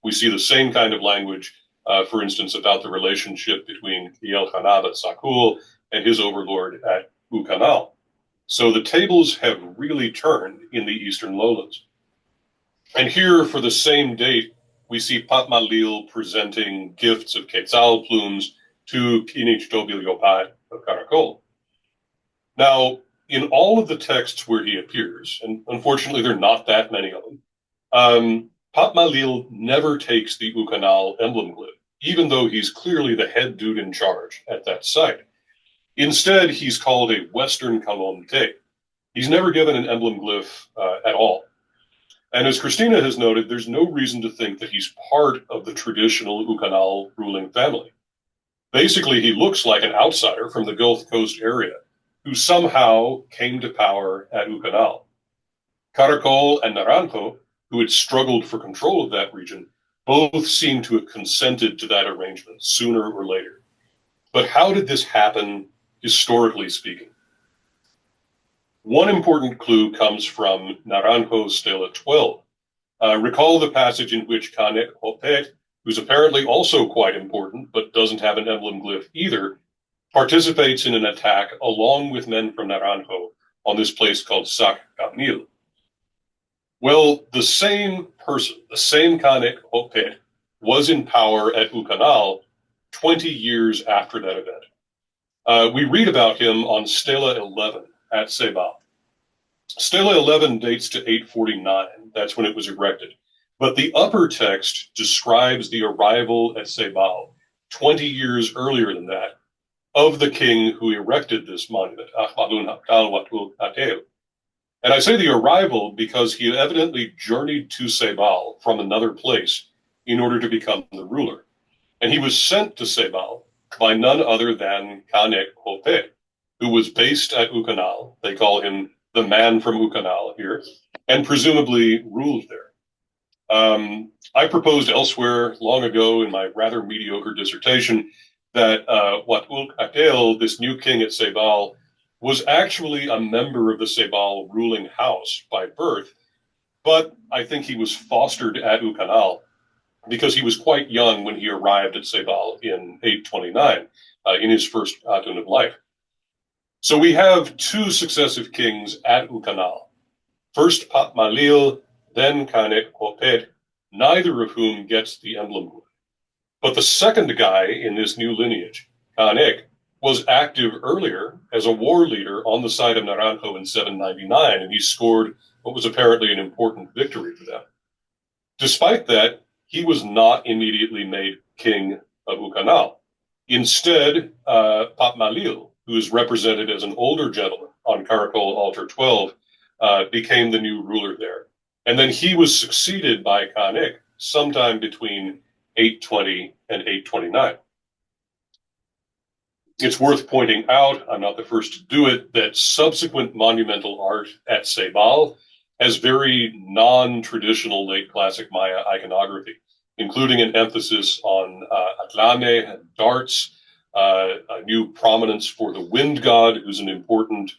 We see the same kind of language, for instance, about the relationship between Kiel Hanab at Sakul and his overlord at Ucanal. So the tables have really turned in the eastern lowlands. And here, for the same date, we see Papmalil presenting gifts of quetzal plumes to Kinichtobilyopat of Caracol. Now, in all of the texts where he appears, and unfortunately there are not that many of them, Papmalil never takes the Ucanal emblem glyph, even though he's clearly the head dude in charge at that site. Instead, he's called a Western Kalomte. He's never given an emblem glyph at all. And as Christina has noted, there's no reason to think that he's part of the traditional Ucanal ruling family. Basically, he looks like an outsider from the Gulf Coast area who somehow came to power at Ucanal. Caracol and Naranjo, who had struggled for control of that region, both seem to have consented to that arrangement sooner or later. But how did this happen, historically speaking? One important clue comes from Naranjo Stela 12. Recall the passage in which Kanek Hopet, who's apparently also quite important but doesn't have an emblem glyph either, participates in an attack along with men from Naranjo on this place called Sac Capnil. Well, the same person, the same Kanek Hopet, was in power at Ucanal 20 years after that event. We read about him on Stela 11 at Sebal. Stela 11 dates to 849. That's when it was erected. But the upper text describes the arrival at Sebal 20 years earlier than that of the king who erected this monument, Ahmadun Hakal Watul Ateu. And I say the arrival because he evidently journeyed to Sebal from another place in order to become the ruler. And he was sent to Sebal by none other than Kanek Hopet, who was based at Ucanal. They call him the man from Ucanal here, and presumably ruled there. I proposed elsewhere long ago in my rather mediocre dissertation that Watul Ateu, this new king at Sebal, was actually a member of the Sebal ruling house by birth, but I think he was fostered at Ucanal because he was quite young when he arrived at Sebal in 829, in his first Atun of life. So we have two successive kings at Ucanal. First Papmalil, then Kanek Hopet, neither of whom gets the emblem glyph. But the second guy in this new lineage, Kanek, was active earlier as a war leader on the side of Naranjo in 799, and he scored what was apparently an important victory for them. Despite that, he was not immediately made king of Ucanal. Instead, Papmalil, who is represented as an older gentleman on Caracol Altar 12, became the new ruler there. And then he was succeeded by Kanek sometime between 820 and 829. It's worth pointing out, I'm not the first to do it, that subsequent monumental art at Sebal has very non-traditional late classic Maya iconography, including an emphasis on atlame and darts, a new prominence for the wind god, who's an important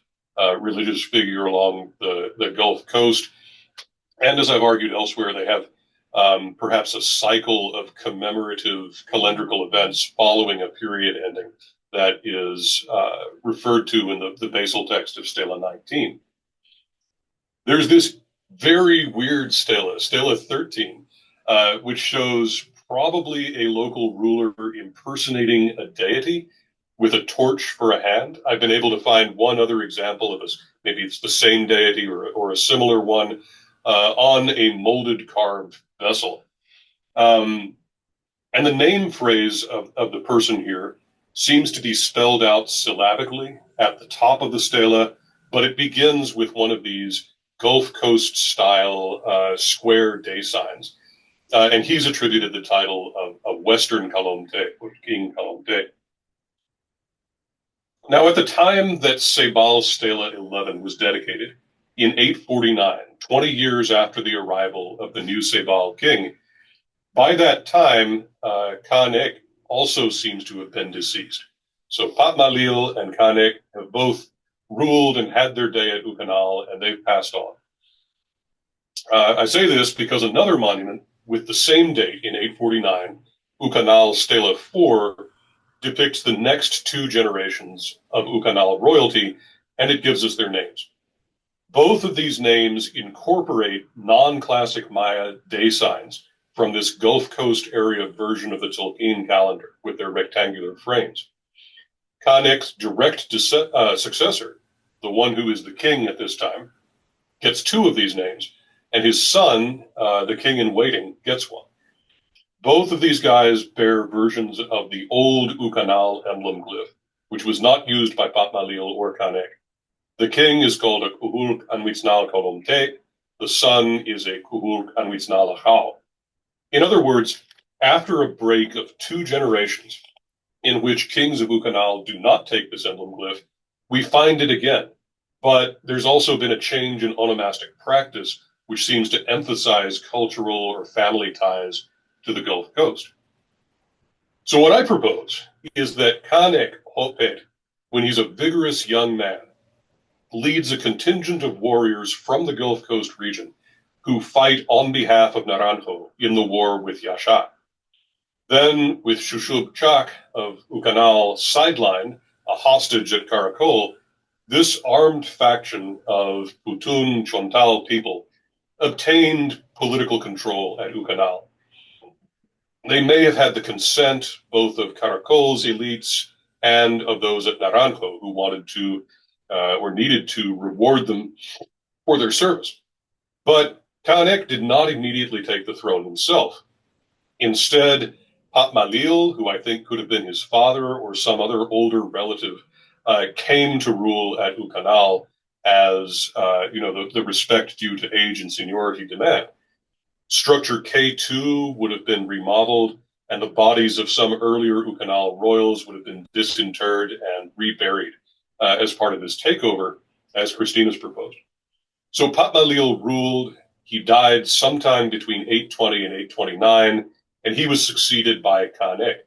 religious figure along the Gulf Coast. And as I've argued elsewhere, they have perhaps a cycle of commemorative calendrical events following a period ending that is referred to in the basal text of Stela 19. There's this very weird Stela 13, which shows probably a local ruler impersonating a deity with a torch for a hand. I've been able to find one other example of this. Maybe it's the same deity or a similar one on a molded carved vessel. And the name phrase of the person here seems to be spelled out syllabically at the top of the stela, but it begins with one of these Gulf Coast style square day signs. And he's attributed the title of Western Calomte, or King Calomte. Now, at the time that Ceibal Stela 11 was dedicated, in 849, 20 years after the arrival of the new Ceibal king, by that time, Canek also seems to have been deceased. So Papmalil and Canek have both ruled and had their day at Ucanal, and they've passed on. I say this because another monument with the same date in 849, Ucanal Stela 4, depicts the next two generations of Ucanal royalty, and it gives us their names. Both of these names incorporate non-classic Maya day signs from this Gulf Coast area version of the Tolkien calendar with their rectangular frames. Canek's direct successor, the one who is the king at this time, gets two of these names, and his son, the king in waiting, gets one. Both of these guys bear versions of the old Ucanal emblem glyph, which was not used by Papmalil or Canek. The king is called a Kuhulk Anwitsnal Calomte. The son is a Kuhulk Anwitsnal Ahau. In other words, after a break of 2 generations in which kings of Ucanal do not take this emblem glyph, we find it again. But there's also been a change in onomastic practice, which seems to emphasize cultural or family ties to the Gulf Coast. So what I propose is that Canek Hopet, when he's a vigorous young man, leads a contingent of warriors from the Gulf Coast region who fight on behalf of Naranjo in the war with Yasha. Then, with Shushub Chak of Ucanal sidelined, a hostage at Caracol, this armed faction of Putun Chontal people obtained political control at Ucanal. They may have had the consent both of Caracol's elites and of those at Naranjo who wanted to or needed to reward them for their service. But Canek did not immediately take the throne himself. Instead, Papmalil, who I think could have been his father or some other older relative, came to rule at Ucanal as the respect due to age and seniority demand. Structure K2 would have been remodeled, and the bodies of some earlier Ucanal royals would have been disinterred and reburied as part of this takeover, as Christina's proposed. So Papmalil ruled. He died sometime between 820 and 829, and he was succeeded by Canek.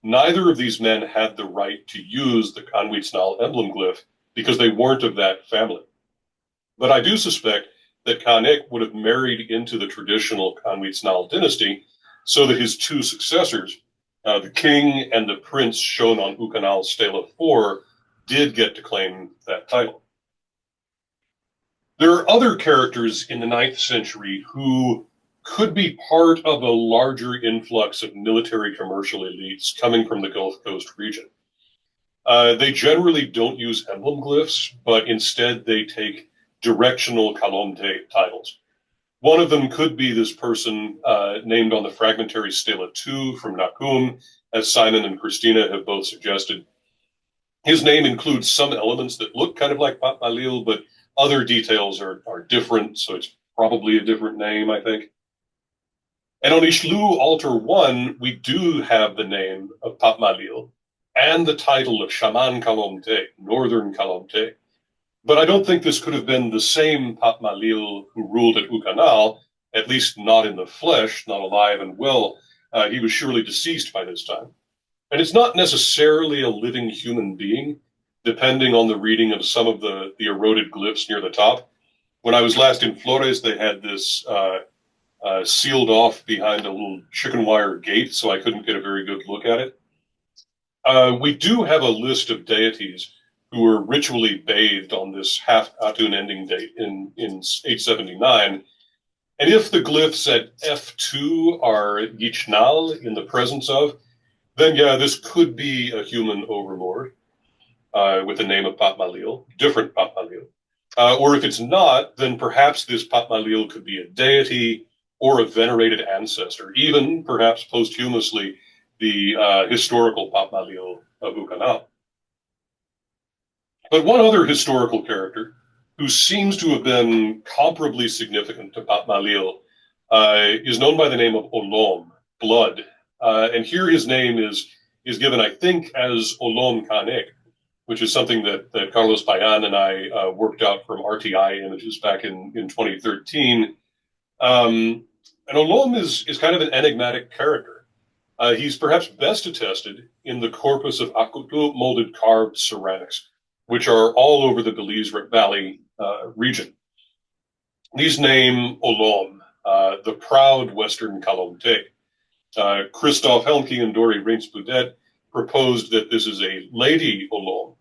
Neither of these men had the right to use the Anwitsnal emblem glyph because they weren't of that family. But I do suspect that Canek would have married into the traditional Anwitsnal dynasty so that his 2 successors, the king and the prince shown on Ucanal Stela 4, did get to claim that title. There are other characters in the 9th century who could be part of a larger influx of military commercial elites coming from the Gulf Coast region. They generally don't use emblem glyphs, but instead they take directional Calomte titles. One of them could be this person named on the fragmentary Stela 2 from Nakum, as Simon and Christina have both suggested. His name includes some elements that look kind of like Papmalil, but other details are different, so it's probably a different name, I think. And on Ishlu Altar 1, we do have the name of Papmalil and the title of Shaman Calomte, Northern Calomte. But I don't think this could have been the same Papmalil who ruled at Ucanal, at least not in the flesh, not alive and well. He was surely deceased by this time. And it's not necessarily a living human being, depending on the reading of some of the eroded glyphs near the top. When I was last in Flores, they had this sealed off behind a little chicken wire gate, so I couldn't get a very good look at it. We do have a list of deities who were ritually bathed on this half Atun ending date in 879. And if the glyphs at F2 are Yichnal in the presence of, then yeah, this could be a human overlord with the name of Papmalil, different Papmalil. Or if it's not, then perhaps this Papmalil could be a deity or a venerated ancestor, even perhaps posthumously the historical Papmalil of Ucanal. But one other historical character who seems to have been comparably significant to Papmalil is known by the name of Olom, blood. And here his name is given, I think, as Olom Kanek, which is something that Carlos Payan and I worked out from RTI images back in 2013. And Olom is kind of an enigmatic character. He's perhaps best attested in the corpus of Akutu molded carved ceramics, which are all over the Belize Valley region. These name Olom, the proud Western Kalomte. Christoph Helmke and Dori Reims-Boudet proposed that this is a lady Olom.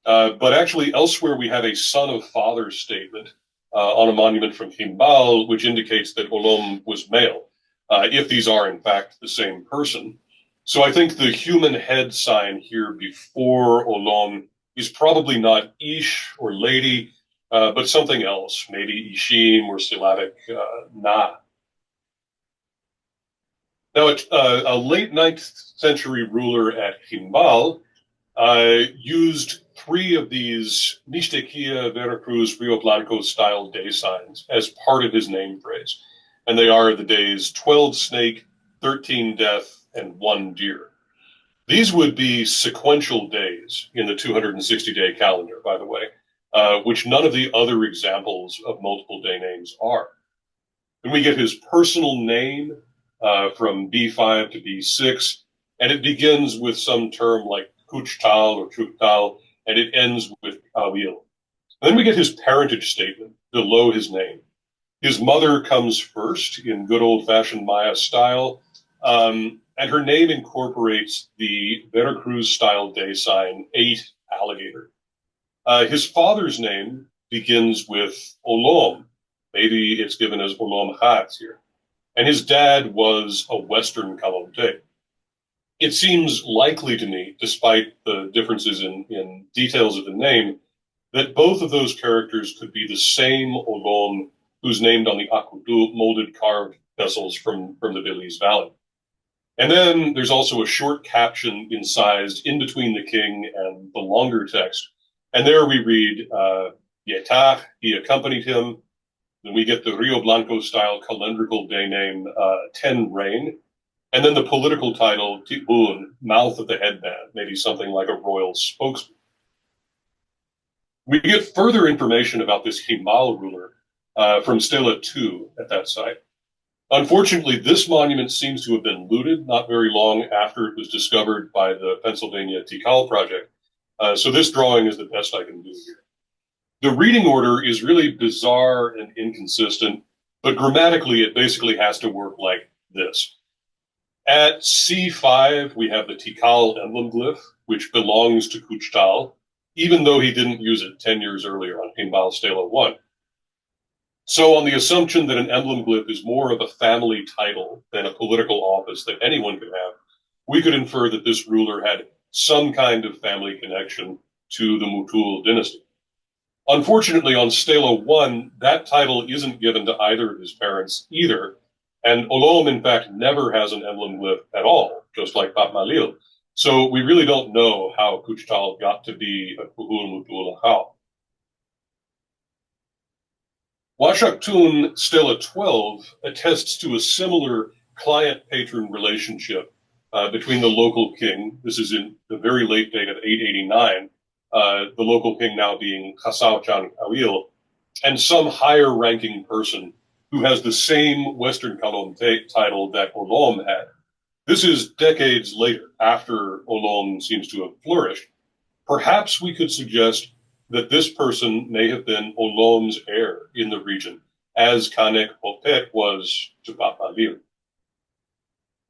But actually, elsewhere we have a son of father statement on a monument from Himbal, which indicates that Olom was male, if these are in fact the same person. So I think the human head sign here before Olom is probably not Ish or lady, but something else, maybe Ishim or syllabic Na. Now, a late 9th century ruler at Himbal used 3 of these Mixtequia, Veracruz, Rio Blanco style day signs as part of his name phrase. And they are the days 12 snake, 13 death, and 1 deer. These would be sequential days in the 260-day calendar, by the way, which none of the other examples of multiple day names are. And we get his personal name from B5 to B6, and it begins with some term like Chontal or Chontal, and it ends with Awil. Then we get his parentage statement below his name. His mother comes first in good old-fashioned Maya style, and her name incorporates the Veracruz-style day sign 8 alligator. His father's name begins with Olom. Maybe it's given as Olom Hatz here. And his dad was a Western Kalomte. It seems likely to me, despite the differences in details of the name, that both of those characters could be the same Olom who's named on the Akutu molded carved vessels from the Belize Valley. And then there's also a short caption incised in between the king and the longer text. And there we read, Yetach, he accompanied him. Then we get the Rio Blanco style calendrical day name, 10 Rain. And then the political title, Tibun, mouth of the headband, maybe something like a royal spokesman. We get further information about this Himal ruler from Stela 2 at that site. Unfortunately, this monument seems to have been looted not very long after it was discovered by the Pennsylvania Tikal project. So this drawing is the best I can do here. The reading order is really bizarre and inconsistent, but grammatically it basically has to work like this. At C5, we have the Tikal emblem glyph, which belongs to Chontal, even though he didn't use it 10 years earlier on Himbal Stela 1. So on the assumption that an emblem glyph is more of a family title than a political office that anyone could have, we could infer that this ruler had some kind of family connection to the Mutul dynasty. Unfortunately, on Stela 1, that title isn't given to either of his parents either, and Olom, in fact, never has an emblem glyph at all, just like Papmalil. So we really don't know how Chontal got to be a Kuhul Mutul Ahau. Washaktun Stela 12 attests to a similar client-patron relationship between the local king, this is in the very late date of 889, the local king now being Khasau Chan Awil, and some higher-ranking person who has the same Western Kalomte title that Olom had. This is decades later, after Olom seems to have flourished. Perhaps we could suggest that this person may have been Olom's heir in the region, as Kanek Popet was to Papmalil.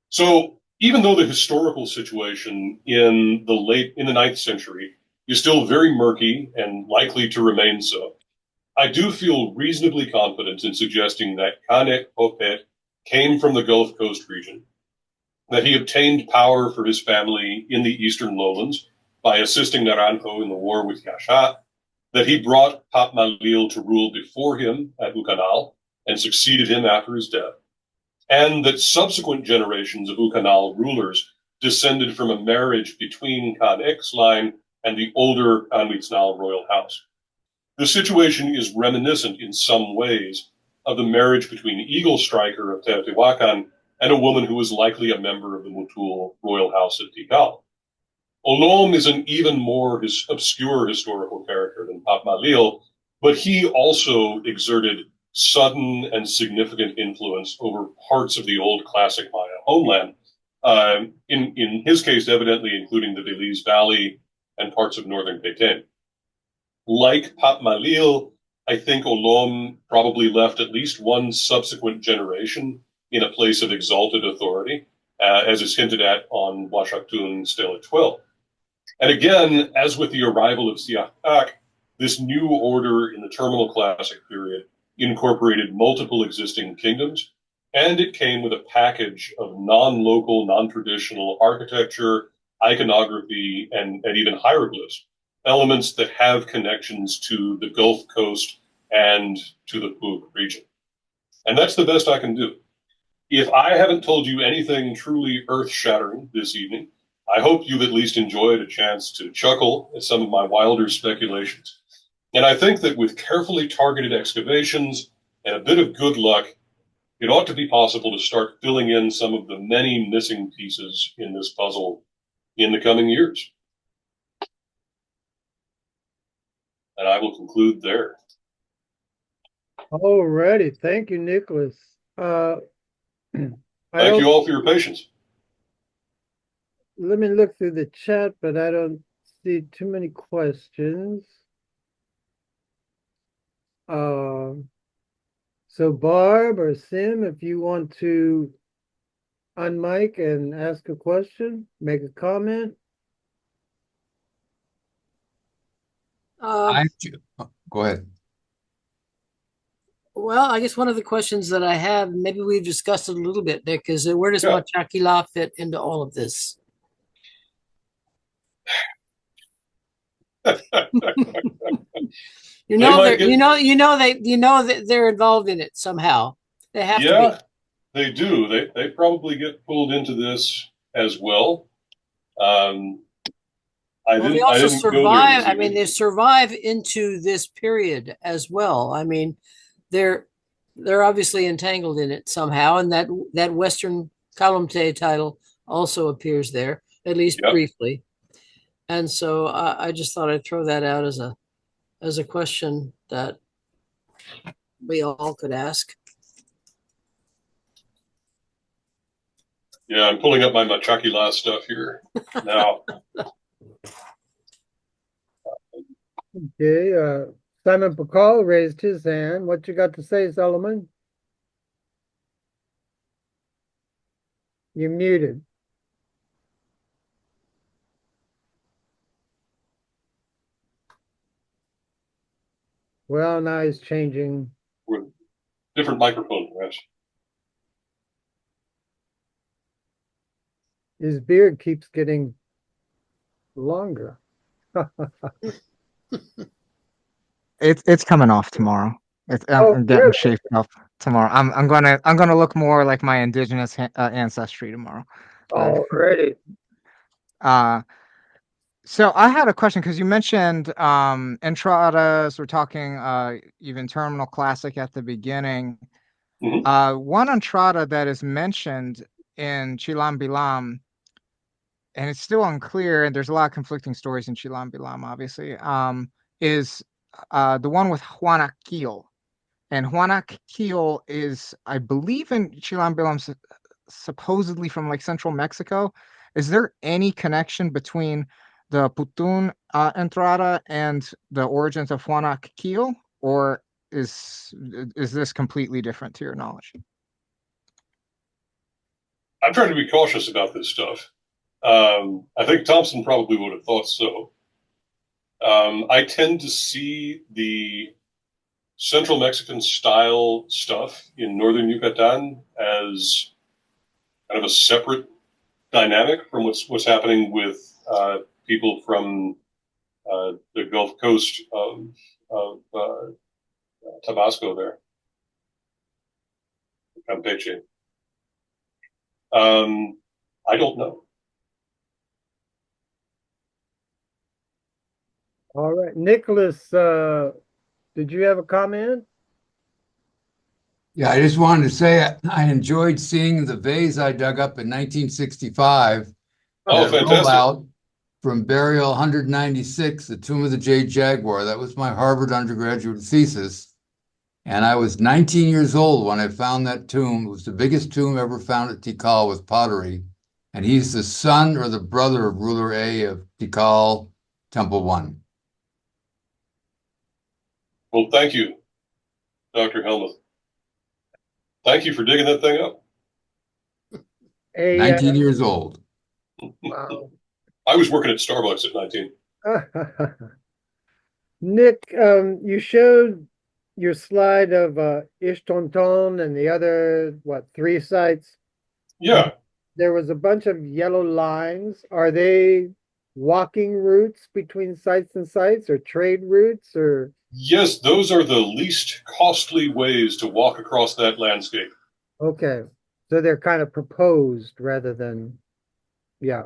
So even though the historical situation in the 9th century is still very murky and likely to remain so, I do feel reasonably confident in suggesting that Kanek Popet came from the Gulf Coast region, that he obtained power for his family in the eastern lowlands by assisting Naranjo in the war with Yasha, that he brought Papmalil to rule before him at Ucanal and succeeded him after his death, and that subsequent generations of Ucanal rulers descended from a marriage between Kanek's line and the older Ucanal royal house. The situation is reminiscent in some ways of the marriage between Eagle Striker of Teotihuacan and a woman who was likely a member of the Motul royal house at Tikal. Olom is an even more obscure historical character than Papmalil, but he also exerted sudden and significant influence over parts of the old classic Maya homeland, in his case, evidently including the Belize Valley and parts of northern Peten. Like Papmalil, I think Olom probably left at least one subsequent generation in a place of exalted authority, as is hinted at on Washaktun Stela 12. And again, as with the arrival of Siakak, this new order in the terminal classic period incorporated multiple existing kingdoms, and it came with a package of non-local, non-traditional architecture, iconography, and even hieroglyphs, elements that have connections to the Gulf Coast and to the Pug region. And that's the best I can do. If I haven't told you anything truly earth-shattering this evening, I hope you've at least enjoyed a chance to chuckle at some of my wilder speculations. And I think that with carefully targeted excavations and a bit of good luck, it ought to be possible to start filling in some of the many missing pieces in this puzzle in the coming years. And I will conclude there. Alrighty, thank you, Nicholas. Thank you all for your patience. Let me look through the chat, but I don't see too many questions. So Barb or Sim, if you want to unmic and ask a question, make a comment. Go ahead. Well, I guess one of the questions that I have, maybe we've discussed it a little bit, Nick, is where does Machakila fit into all of this? you know that they're involved in it somehow. They have to be. Yeah, they do. They probably get pulled into this as well. They also survive. I mean, they survive into this period as well. I mean, they're obviously entangled in it somehow, and that Western Kalumte title also appears there, at least briefly. And so I just thought I'd throw that out as a question that we all could ask. Yeah, I'm pulling up my Machakila stuff here now. Okay, Simon Pakal raised his hand. What you got to say, Solomon? You're muted. Well, now he's changing. With different microphone, perhaps. His beard keeps getting longer. It's coming off tomorrow. I'm getting shaped up tomorrow. I'm gonna look more like my indigenous ancestry tomorrow. Already. So I had a question because you mentioned entradas. We're talking even terminal classic at the beginning. Mm-hmm. One entrada that is mentioned in Chilam Bilam, and it's still unclear, and there's a lot of conflicting stories in Chilam Bilam, obviously, is the one with Juanakil. And Juanakil is, I believe, in Chilam Bilam, supposedly from like central Mexico. Is there any connection between the Putun Entrada and the origins of Juanakil, or is this completely different to your knowledge? I'm trying to be cautious about this stuff. I think Thompson probably would have thought so. I tend to see the Central Mexican style stuff in northern Yucatan as kind of a separate dynamic from what's happening with people from the Gulf Coast of Tabasco there, Campeche. I don't know. All right. Nicholas, did you have a comment? Yeah, I just wanted to say I enjoyed seeing the vase I dug up in 1965 Oh, that rolled fantastic. out from burial 196, the Tomb of the Jade Jaguar. That was my Harvard undergraduate thesis. And I was 19 years old when I found that tomb. It was the biggest tomb ever found at Tikal with pottery. And he's the son or the brother of ruler A of Tikal, Temple 1. Well, thank you, Dr. Helmuth. Thank you for digging that thing up. 19 years old. Wow. I was working at Starbucks at 19. Nick, you showed your slide of Chontal and the other, what, 3 sites? Yeah. There was a bunch of yellow lines. Are they walking routes between sites and sites, or trade routes, or? Yes, those are the least costly ways to walk across that landscape. Okay, so they're kind of proposed rather than, yeah.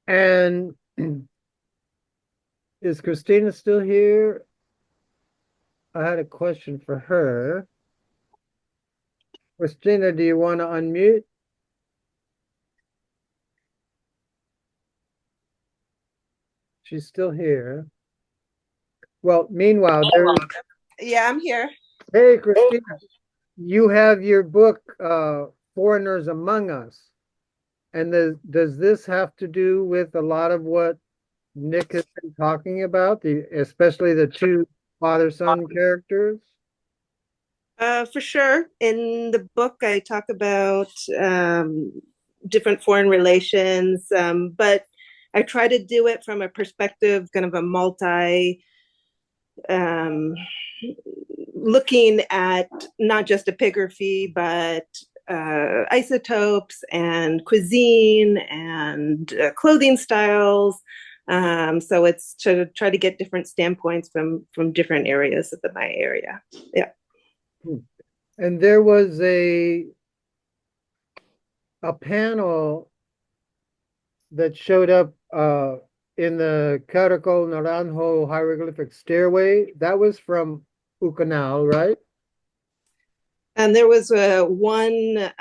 And is Christina still here? I had a question for her. Christina, do you want to unmute? She's still here. Well, meanwhile, Yeah, I'm here. hey, Christina, you have your book, Foreigners Among Us. And does this have to do with a lot of what Nick has been talking about, especially the 2 father-son characters? For sure. In the book, I talk about different foreign relations, but I try to do it from a perspective, kind of a multi, looking at not just epigraphy, but isotopes and cuisine and clothing styles. So it's to try to get different standpoints from different areas of the Maya area. Yeah. And there was a panel that showed up in the Caracol Naranjo hieroglyphic stairway. That was from Ucanal, right? And there was one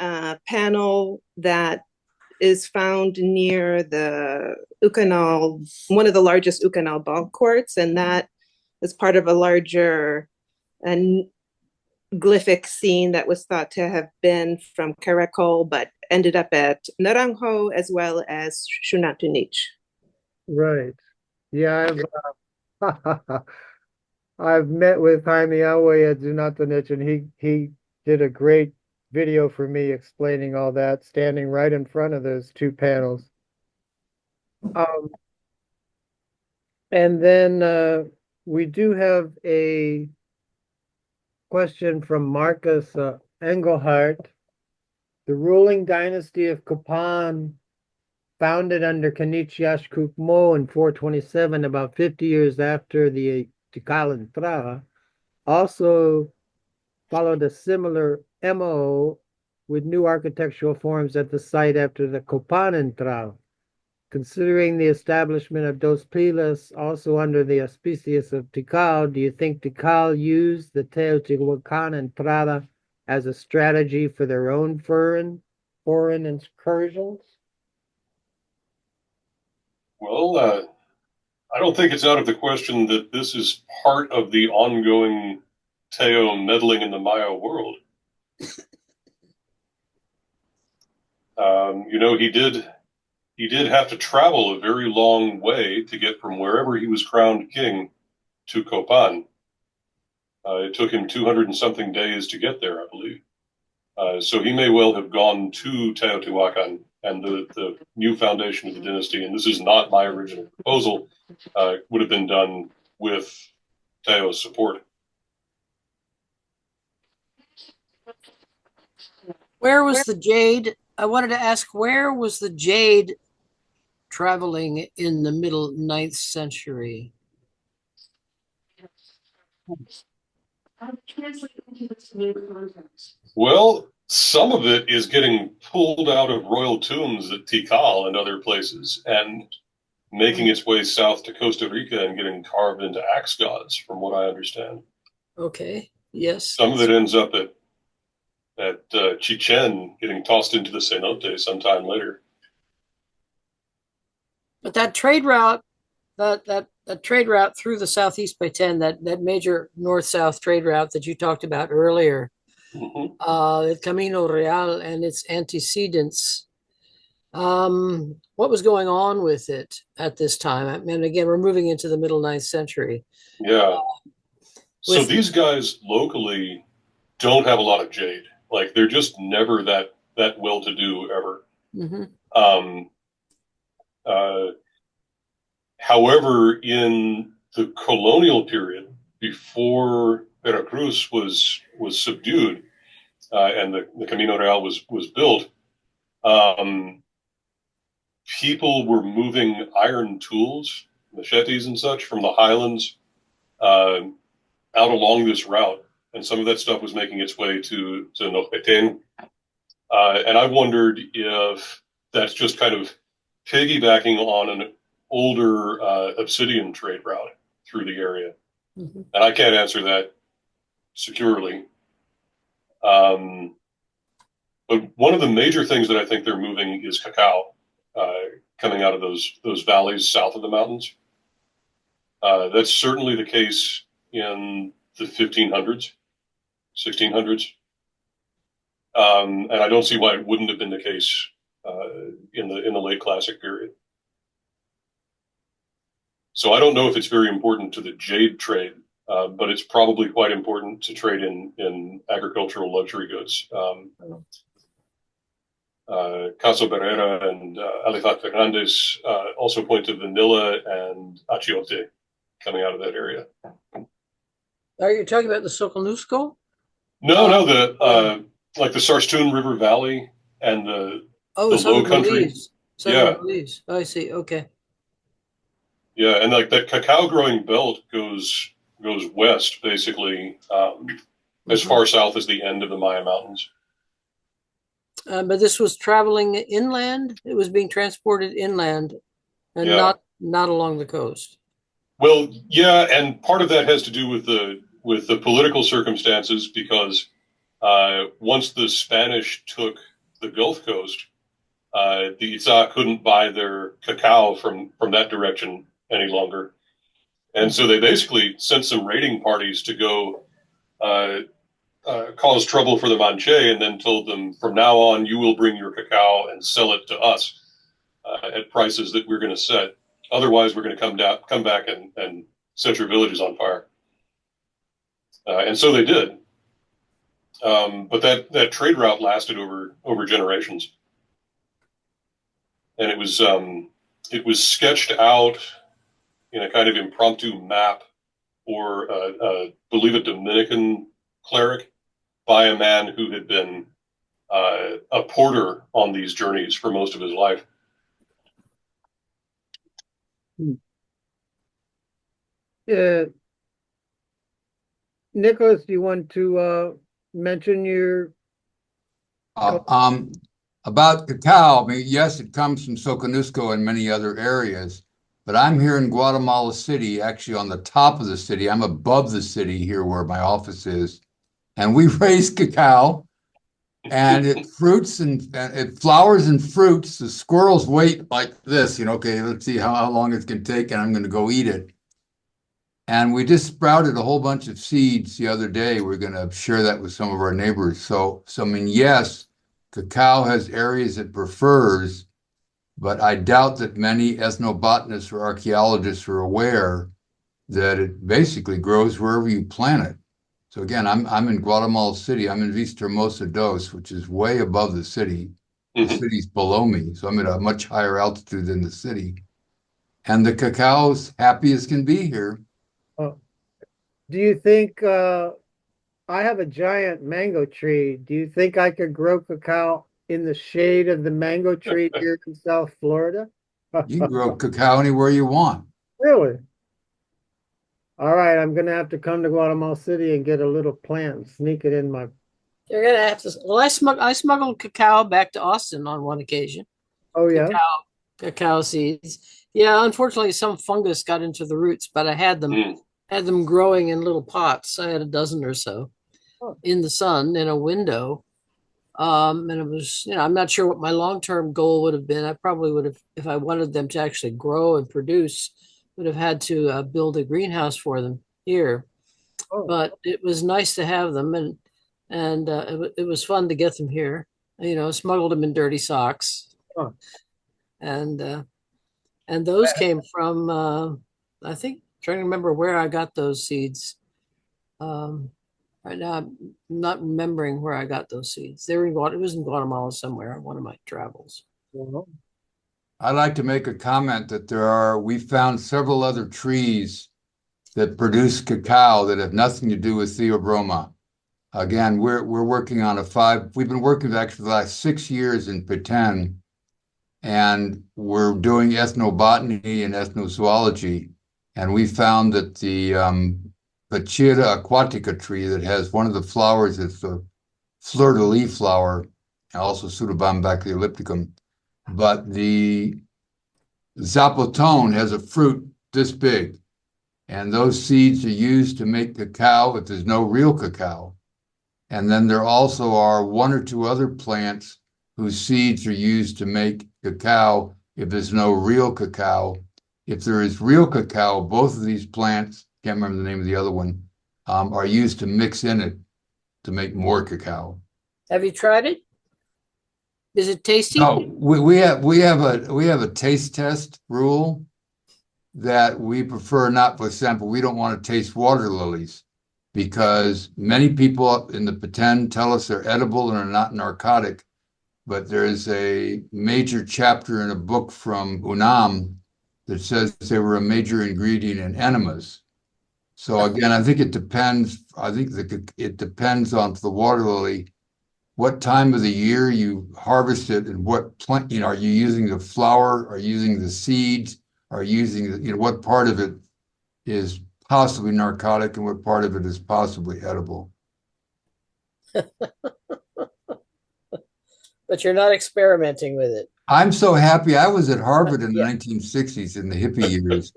panel that is found near the Ucanal, one of the largest Ucanal ball courts, and that is part of a larger glyphic scene that was thought to have been from Caracol, but ended up at Naranjo as well as Xunantunich. Right. Yeah, I've met with Jaime Alway at Zunatanich, and he did a great video for me explaining all that, standing right in front of those 2 panels. And then we do have a question from Marcus Engelhardt. The ruling dynasty of Copan, founded under Kanichiashkukmo in 427, about 50 years after the Tikal Entrada, also followed a similar MO with new architectural forms at the site after the Copan Entrada. Considering the establishment of Dos Pilas also under the auspicius of Tikal, do you think Tikal used the Teotihuacan Entrada as a strategy for their own foreign incursions? Well, I don't think it's out of the question that this is part of the ongoing Teo meddling in the Maya world. He did have to travel a very long way to get from wherever he was crowned king to Copan. It took him 200 and something days to get there, I believe. So he may well have gone to Teotihuacan and the new foundation of the dynasty, and this is not my original proposal, would have been done with Teo's support. Where was the jade? I wanted to ask, where was the jade traveling in the middle 9th century? Well, some of it is getting pulled out of royal tombs at Tikal and other places, and making its way south to Costa Rica and getting carved into axe gods, from what I understand. Okay. Yes. Some of it ends up at Chichen, getting tossed into the cenote sometime later. But that trade route, that trade route through the southeast Peten, that major north-south trade route that you talked about earlier, the Camino Real and its antecedents. What was going on with it at this time? And again, we're moving into the middle 9th century. Yeah. So these guys locally don't have a lot of jade. Like, they're just never that well-to-do ever. However, in the colonial period, before Veracruz was subdued and the Camino Real was built, people were moving iron tools, machetes and such, from the highlands out along this route. And some of that stuff was making its way to Peten. And I wondered if that's just kind of piggybacking on an older obsidian trade route through the area. And I can't answer that securely. But one of the major things that I think they're moving is cacao, coming out of those valleys south of the mountains. That's certainly the case in the 1500s, 1600s. And I don't see why it wouldn't have been the case in the late classic period. So I don't know if it's very important to the jade trade, but it's probably quite important to trade in agricultural luxury goods. Caso Barrera and Alifat Fernandez also point to vanilla and achiote coming out of that area. Are you talking about the Soconusco? No, the like the Sarstoon River Valley and the Low Country. Belize. I see. Okay. Yeah, and like that cacao growing belt goes west basically, as far south as the end of the Maya Mountains. But this was traveling inland. It was being transported inland, and not along the coast. Well, yeah, and part of that has to do with the political circumstances, because once the Spanish took the Gulf Coast, the Itza couldn't buy their cacao from that direction any longer, and so they basically sent some raiding parties to go cause trouble for the Manche, and then told them, from now on, you will bring your cacao and sell it to us at prices that we're going to set. Otherwise, we're going to come back and set your villages on fire. And so they did. But that trade route lasted over generations, and it was sketched out in a kind of impromptu map for I believe a Dominican cleric by a man who had been a porter on these journeys for most of his life. Nicholas, do you want to mention your about cacao? I mean, yes, it comes from Soconusco and many other areas, but I'm here in Guatemala City, actually on the top of the city. I'm above the city here where my office is, and we raise cacao, and it fruits and it flowers and fruits. The squirrels wait like this, okay, let's see how long it's going to take, and I'm going to go eat it. And we just sprouted a whole bunch of seeds the other day. We're going to share that with some of our neighbors. So I mean, yes, cacao has areas it prefers, but I doubt that many ethnobotanists or archaeologists are aware that it basically grows wherever you plant it. So again, I'm in Guatemala City. I'm in Vista Hermosa Dos, which is way above the city. The city's below me, so I'm at a much higher altitude than the city. And the cacao's happy as can be here. Do you think I have a giant mango tree? Do you think I could grow cacao in the shade of the mango tree here in South Florida? You can grow cacao anywhere you want. Really? All right, I'm gonna have to come to Guatemala City and get a little plant and sneak it in my. You're gonna have to. Well, I smuggled cacao back to Austin on one occasion. Oh yeah. cacao seeds. Yeah, unfortunately, some fungus got into the roots, but I had them growing in little pots. I had a dozen or so in the sun in a window. And it was, I'm not sure what my long-term goal would have been. I probably would have, if I wanted them to actually grow and produce, would have had to build a greenhouse for them here. But it was nice to have them, and it was fun to get them here. Smuggled them in dirty socks, and those came from I think, trying to remember where I got those seeds. Right now, I'm not remembering where I got those seeds. They were it was in Guatemala somewhere on one of my travels. I'd like to make a comment that we found several other trees that produce cacao that have nothing to do with Theobroma. Again, we're working on we've been working actually for the last 6 years in Peten, and we're doing ethnobotany and ethnozoology. And we found that the Pachira aquatica tree that has one of the flowers, it's the fleur-de-lis flower, and also Pseudobambacia ellipticum. But the zapotone has a fruit this big, and those seeds are used to make cacao if there's no real cacao. And then there also are one or two other plants whose seeds are used to make cacao if there's no real cacao. If there is real cacao, both of these plants, can't remember the name of the other one, are used to mix in it to make more cacao. Have you tried it? Is it tasty? No, we have a taste test rule that we prefer not. For example, we don't want to taste water lilies because many people up in the Peten tell us they're edible and are not narcotic. But there is a major chapter in a book from UNAM that says they were a major ingredient in enemas. So again, I think it depends. I think it depends on the water lily, what time of the year you harvest it, and what plant. Are you using the flower? Are you using the seeds? Are you using what part of it is possibly narcotic and what part of it is possibly edible? But you're not experimenting with it. I'm so happy. I was at Harvard in the 1960s in the hippie years,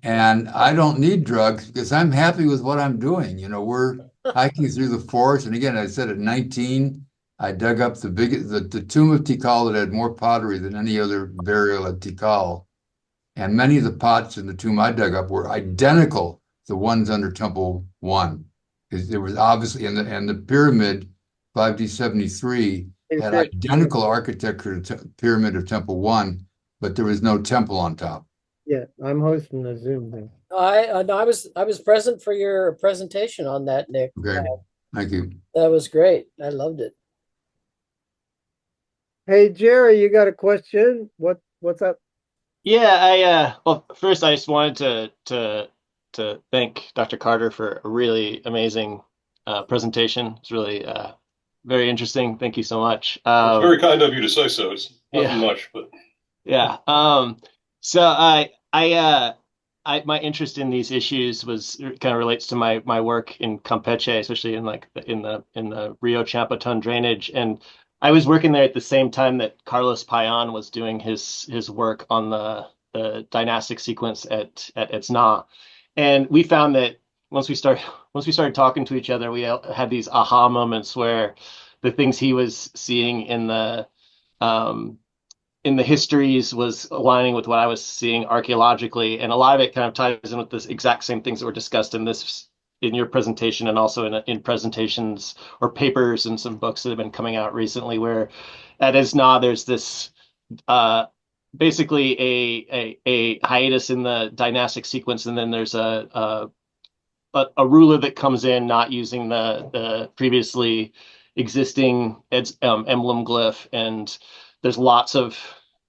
and I don't need drugs because I'm happy with what I'm doing. We're hiking through the forest. And again, I said at 19, I dug up the tomb of Tikal that had more pottery than any other burial at Tikal. And many of the pots in the tomb I dug up were identical to the ones under Temple 1. Because there was obviously, and the pyramid, 5D73, had identical architecture to the pyramid of Temple 1, but there was no temple on top. Yeah, I'm hosting a Zoom thing. I was present for your presentation on that, Nick. Okay, thank you. That was great. I loved it. Hey, Jerry, you got a question? What's up? Yeah, well, first I just wanted to thank Dr. Carter for a really amazing presentation. It's really very interesting. Thank you so much. It's very kind of you to say so. It's not much, but yeah. So my interest in these issues kind of relates to my work in Campeche, especially in the Rio Champotón drainage. And I was working there at the same time that Carlos Payan was doing his work on the dynastic sequence at Etzna. And we found that once we started talking to each other, we had these aha moments where the things he was seeing in the histories was aligning with what I was seeing archaeologically, and a lot of it kind of ties in with this exact same things that were discussed in your presentation, and also in presentations or papers and some books that have been coming out recently. Where at Esna there's this basically a hiatus in the dynastic sequence, and then there's a ruler that comes in not using the previously existing emblem glyph, and there's lots of,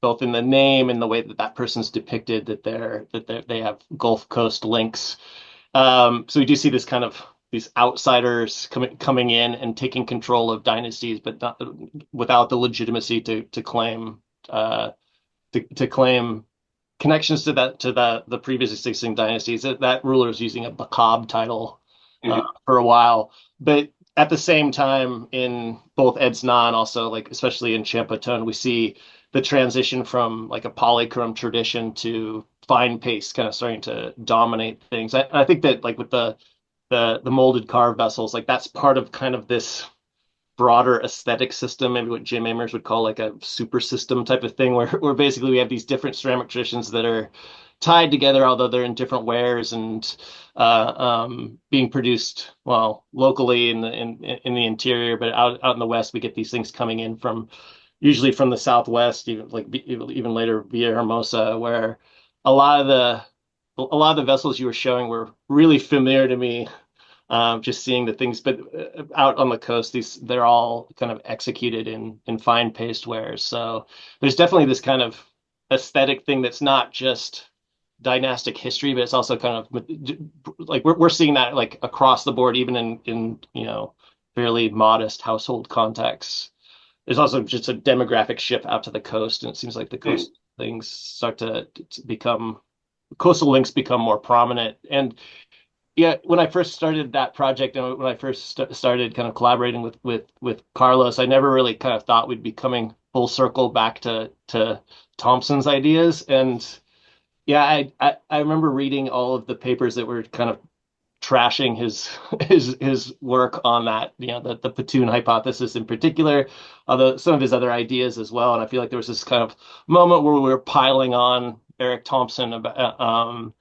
both in the name and the way that person's depicted, that they have Gulf Coast links. So we do see this kind of these outsiders coming in and taking control of dynasties, but not without the legitimacy to claim connections to the previous existing dynasties. That ruler is using a Bakab title for a while, but at the same time, in both Edsna and also like especially in Champotton, we see the transition from like a polychrome tradition to fine paste kind of starting to dominate things. I think that like with the molded carved vessels, like that's part of kind of this broader aesthetic system, maybe what Jim Amers would call like a super system type of thing, where basically we have these different ceramic traditions that are tied together, although they're in different wares and being produced well locally in the interior, but out in the west we get these things coming in from usually from the southwest, even later via Hermosa, where a lot of the vessels you were showing were really familiar to me. Just seeing the things, but out on the coast, they're all kind of executed in fine paste wares. So there's definitely this kind of aesthetic thing that's not just dynastic history, but it's also kind of like we're seeing that like across the board, even in fairly modest household contexts. There's also just a demographic shift out to the coast, and it seems like the coast things start to become coastal links become more prominent. And yeah, when I first started that project and when I first started kind of collaborating with Carlos, I never really kind of thought we'd be coming full circle back to Thompson's ideas. And yeah, I remember reading all of the papers that were kind of trashing his work on that, the Putun hypothesis in particular, although some of his other ideas as well. And I feel like there was this kind of moment where we were piling on Eric Thompson about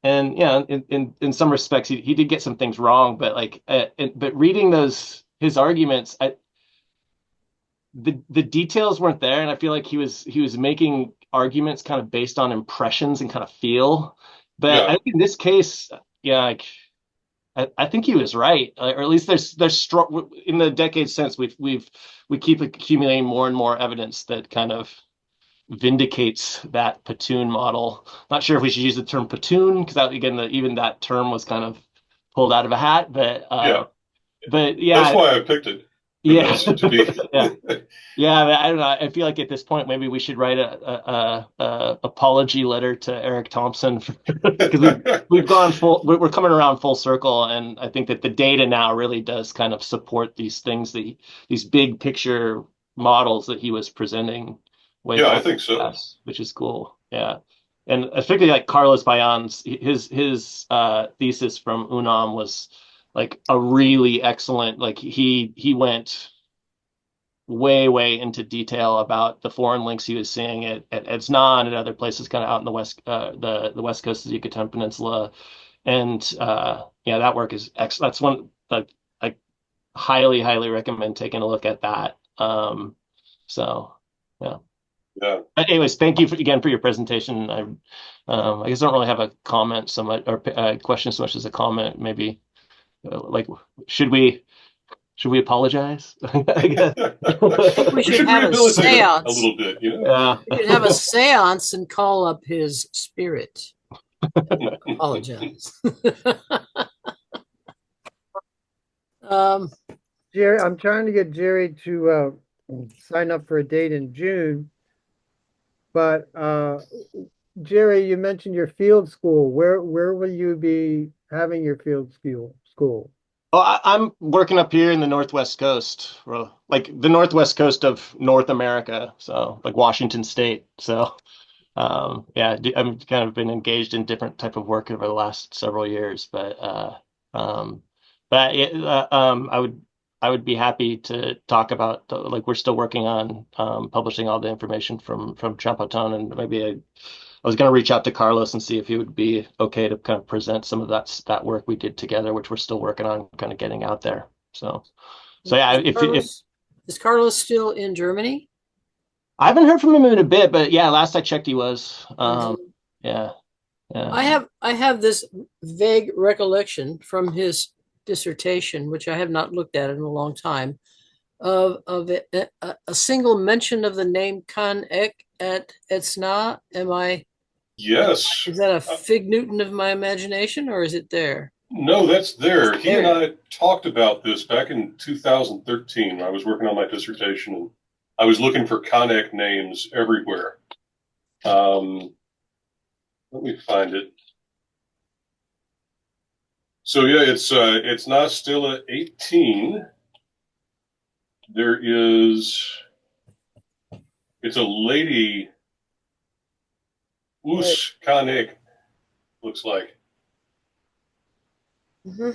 and yeah, in some respects, he did get some things wrong, but but reading his arguments, the details weren't there, and I feel like he was making arguments kind of based on impressions and kind of feel. But Yeah. I think in this case, yeah, like, I think he was right, or at least there's strong in the decades since we keep accumulating more and more evidence that kind of vindicates that Putun model. Not sure if we should use the term Putun because that again, even that term was kind of pulled out of a hat. But yeah, that's why I picked it. Yeah, To be. yeah. I don't know. I feel like at this point maybe we should write a apology letter to Eric Thompson because we've gone full. We're coming around full circle, and I think that the data now really does kind of support these things, these big picture models that he was presenting. Yeah, I think so. Which is cool. Yeah. And particularly like Carlos Bayon's, his thesis from UNAM was like a really excellent, like he went way into detail about the foreign links he was seeing at Edsna and at other places kind of out in the west, the west coast of the Yucatan Peninsula. And yeah, that work is excellent. That's one that I highly recommend taking a look at that. So yeah. Yeah. Anyways, thank you again for your presentation. I guess I don't really have a comment so much or a question so much as a comment. Maybe like should we apologize? I guess. I think we should have a seance. A little bit, Yeah. We should have a seance and call up his spirit. Apologize. Jerry, I'm trying to get Jerry to sign up for a date in June. But Jerry, you mentioned your field school. Where will you be having your field school? Oh, I'm working up here in the Northwest Coast, like the Northwest Coast of North America, so like Washington State. So yeah, I've kind of been engaged in different type of work over the last several years, but I would be happy to talk about like we're still working on publishing all the information from Champotton, and maybe I was going to reach out to Carlos and see if he would be okay to kind of present some of that work we did together, which we're still working on kind of getting out there. So yeah, is Carlos still in Germany? I haven't heard from him in a bit, but yeah, last I checked he was. Yeah. I have this vague recollection from his dissertation, which I have not looked at in a long time, of a single mention of the name Khan Ek at Edsna. Yes. Is that a fig Newton of my imagination, or is it there? No, that's there. He and I talked about this back in 2013. I was working on my dissertation, and I was looking for Khan Ek names everywhere. Let me find it. So yeah, it's not still at 18. there is, it's a lady, Ucanal, looks like. Mm-hmm.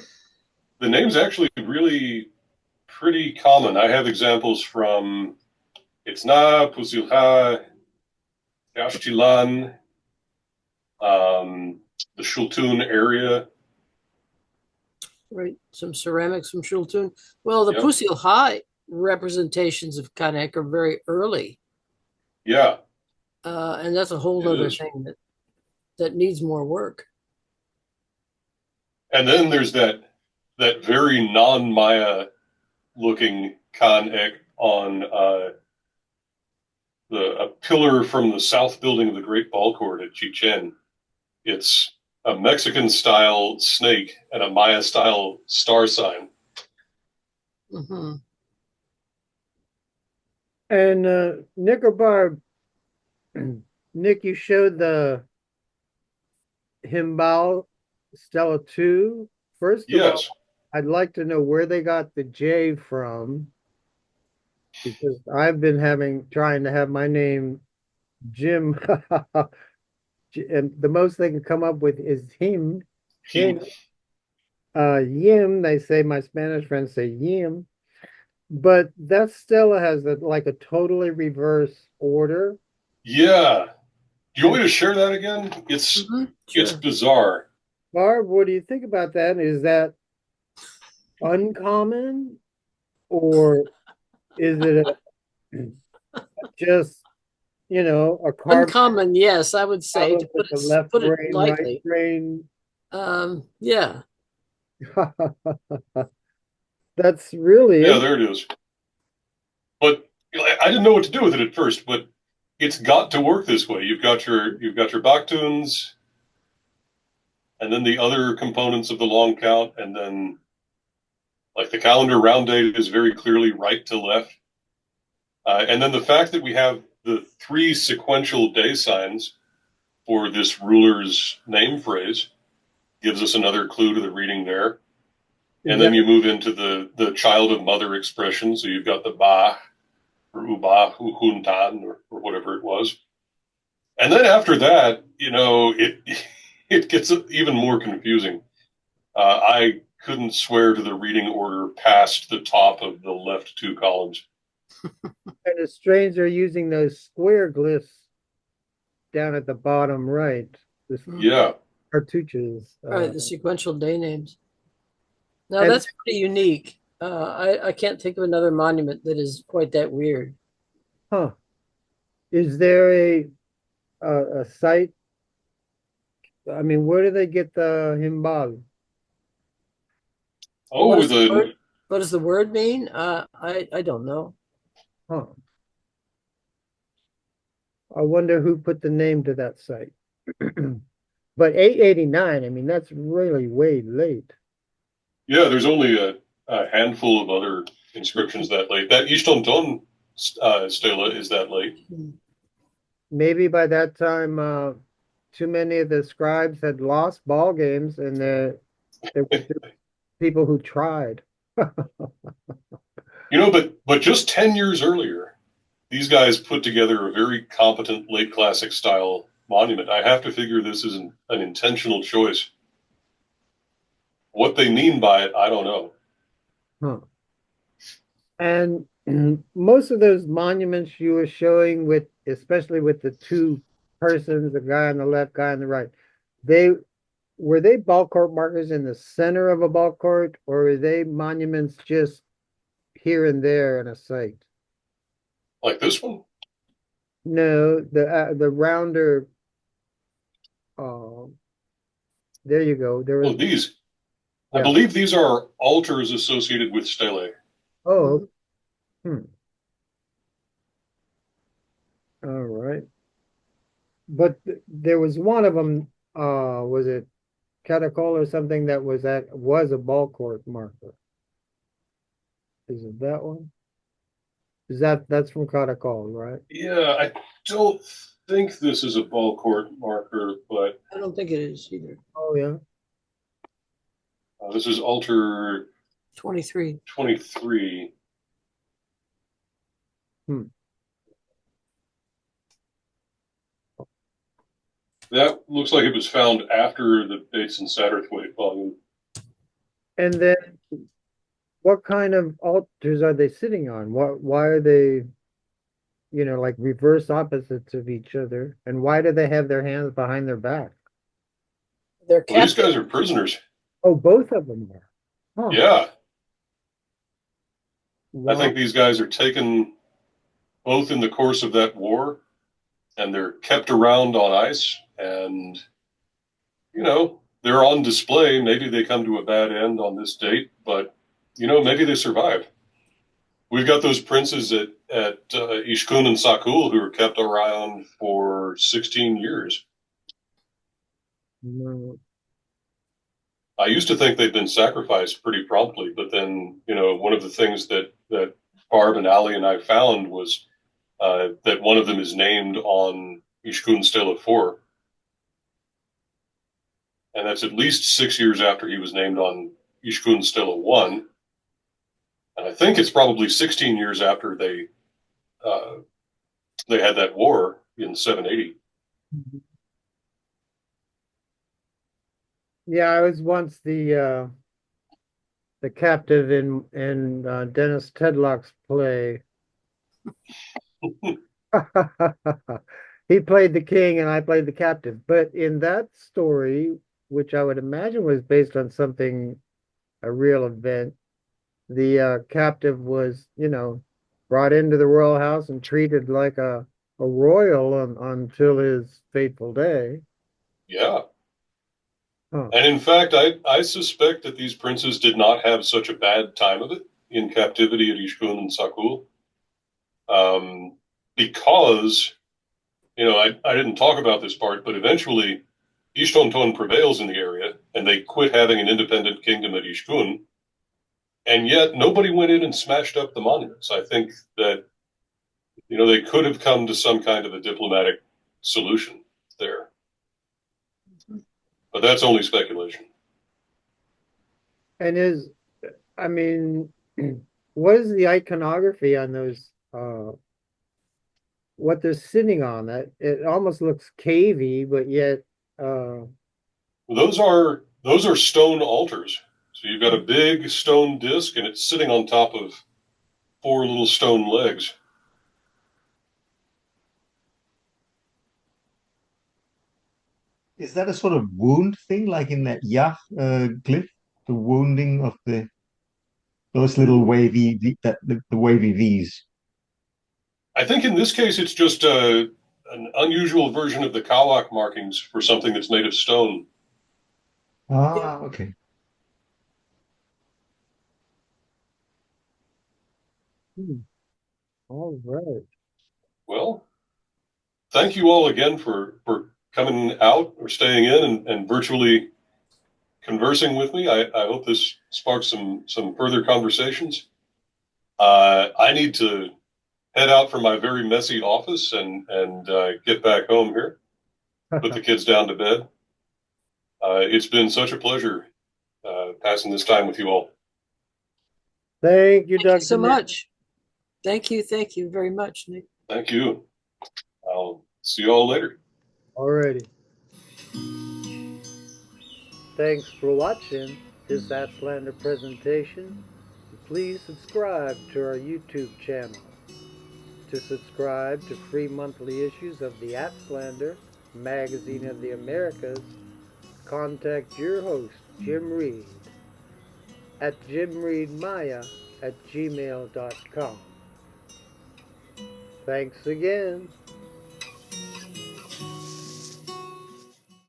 The name's actually really pretty common. I have examples from Itzna, Pusilha, Yashtilan, the Shultun area. Right, some ceramics from Shultun. Well, the Yep. Pusil High representations of Kanek are very early. Yeah. And that's a whole other thing that needs more work. And then there's that very non-Maya looking Kanek on a pillar from the south building of the Great Ball Court at Chichen. It's a Mexican-style snake and a Maya-style star sign. Mm-hmm. And Nick or Barb, Nick, you showed the Himbal Stela 2. First of all, I'd like to know where they got the J from, because I've been trying to have my name Jim, and the most they can come up with is him. Yim, they say, my Spanish friends say Yim. But that Stella has like a totally reverse order. Yeah. Do you want me to share that again? It's it's bizarre. Barb, what do you think about that? Is that uncommon, or is it just, a carbon? Uncommon, yes, I would say, to put it lightly. Right brain. Yeah. That's really there it is. But I didn't know what to do with it at first, but it's got to work this way. You've got your Baktuns, and then the other components of the long count, and then like the calendar round date is very clearly right to left. And then the fact that we have the 3 sequential day signs for this ruler's name phrase gives us another clue to the reading there. And then you move into the child of mother expression. So you've got the Ba, or Uba, Uhuntan, or whatever it was. And then after that, it gets even more confusing. I couldn't swear to the reading order past the top of the left 2 columns. And it's strange they're using those square glyphs down at the bottom right. Cartouches. Right, the sequential day names. Now that's pretty unique. I can't think of another monument that is quite that weird. Huh. Is there a site? I mean, where do they get the Himbal? Oh, what does the word mean? I don't know. Huh. I wonder who put the name to that site. But 889, I mean, that's really way late. Yeah, there's only a handful of other inscriptions that late. That Ishtonton stela is that late. Maybe by that time, too many of the scribes had lost ball games, and there were people who tried. But just 10 years earlier, these guys put together a very competent late classic style monument. I have to figure this is an intentional choice. What they mean by it, I don't know. Huh. And most of those monuments you were showing, especially with the 2 persons, the guy on the left, guy on the right, were they ball court markers in the center of a ball court, or were they monuments just here and there in a site? Like this one? No, the rounder. There you go. These. Yeah. I believe these are altars associated with stelae. Oh. All right. But there was one of them, was it Catacol or something that was a ball court marker? Is it that one? That's from Catacol, right? Yeah, I don't think this is a ball court marker, but I don't think it is either. Oh yeah. This is altar 23. 23. Hmm. That looks like it was found after the Bates and Satterthwaite volume. And then what kind of altars are they sitting on? Why are they, like reverse opposites of each other? And why do they have their hands behind their back? They're Well, these captive. guys are prisoners. Oh, both of them are. Huh. Yeah. Wow. I think these guys are taken both in the course of that war, and they're kept around on ice, and, they're on display. Maybe they come to a bad end on this date, but, maybe they survive. We've got those princes at Ishkun and Sakul who were kept around for 16 years. No. I used to think they'd been sacrificed pretty promptly, but then, one of the things that Barb and Ali and I found was that one of them is named on Ishkun Stela 4. And that's at least 6 years after he was named on Ishkun Stela 1. And I think it's probably 16 years after they had that war in 780. Yeah, I was once the captive in Dennis Tedlock's play. He played the king and I played the captive. But in that story, which I would imagine was based on a real event, the captive was, brought into the royal house and treated like a royal until his fateful day. Yeah. Huh. And in fact, I suspect that these princes did not have such a bad time of it in captivity at Ishkun and Sakul. Because, I didn't talk about this part, but eventually Ishtonton prevails in the area and they quit having an independent kingdom at Ishkun. And yet nobody went in and smashed up the monuments. I think that, they could have come to some kind of a diplomatic solution there. But that's only speculation. And what is the iconography on those, what they're sitting on? That it almost looks cavey, but yet Those are stone altars. So you've got a big stone disc and it's sitting on top of 4 little stone legs. Is that a sort of wound thing, like in that Yah glyph, the wounding of those little wavy the wavy V's? I think in this case it's just an unusual version of the Kawak markings for something that's made of stone. Ah, okay. all right. Well, thank you all again for coming out or staying in and virtually conversing with me. I hope this sparks some further conversations. I need to head out from my very messy office and get back home here, put the kids down to bed. It's been such a pleasure passing this time with you all. Thank you, Thank Dr. you so Nick. much. Thank you very much, Nick. Thank you. I'll see you all later. Alrighty. Thanks for watching this Aztlander presentation. Please subscribe to our YouTube channel. To subscribe to free monthly issues of the Aztlander, Magazine of the Americas, contact your host, Jim Reed, at jimreedmaya@gmail.com. Thanks again.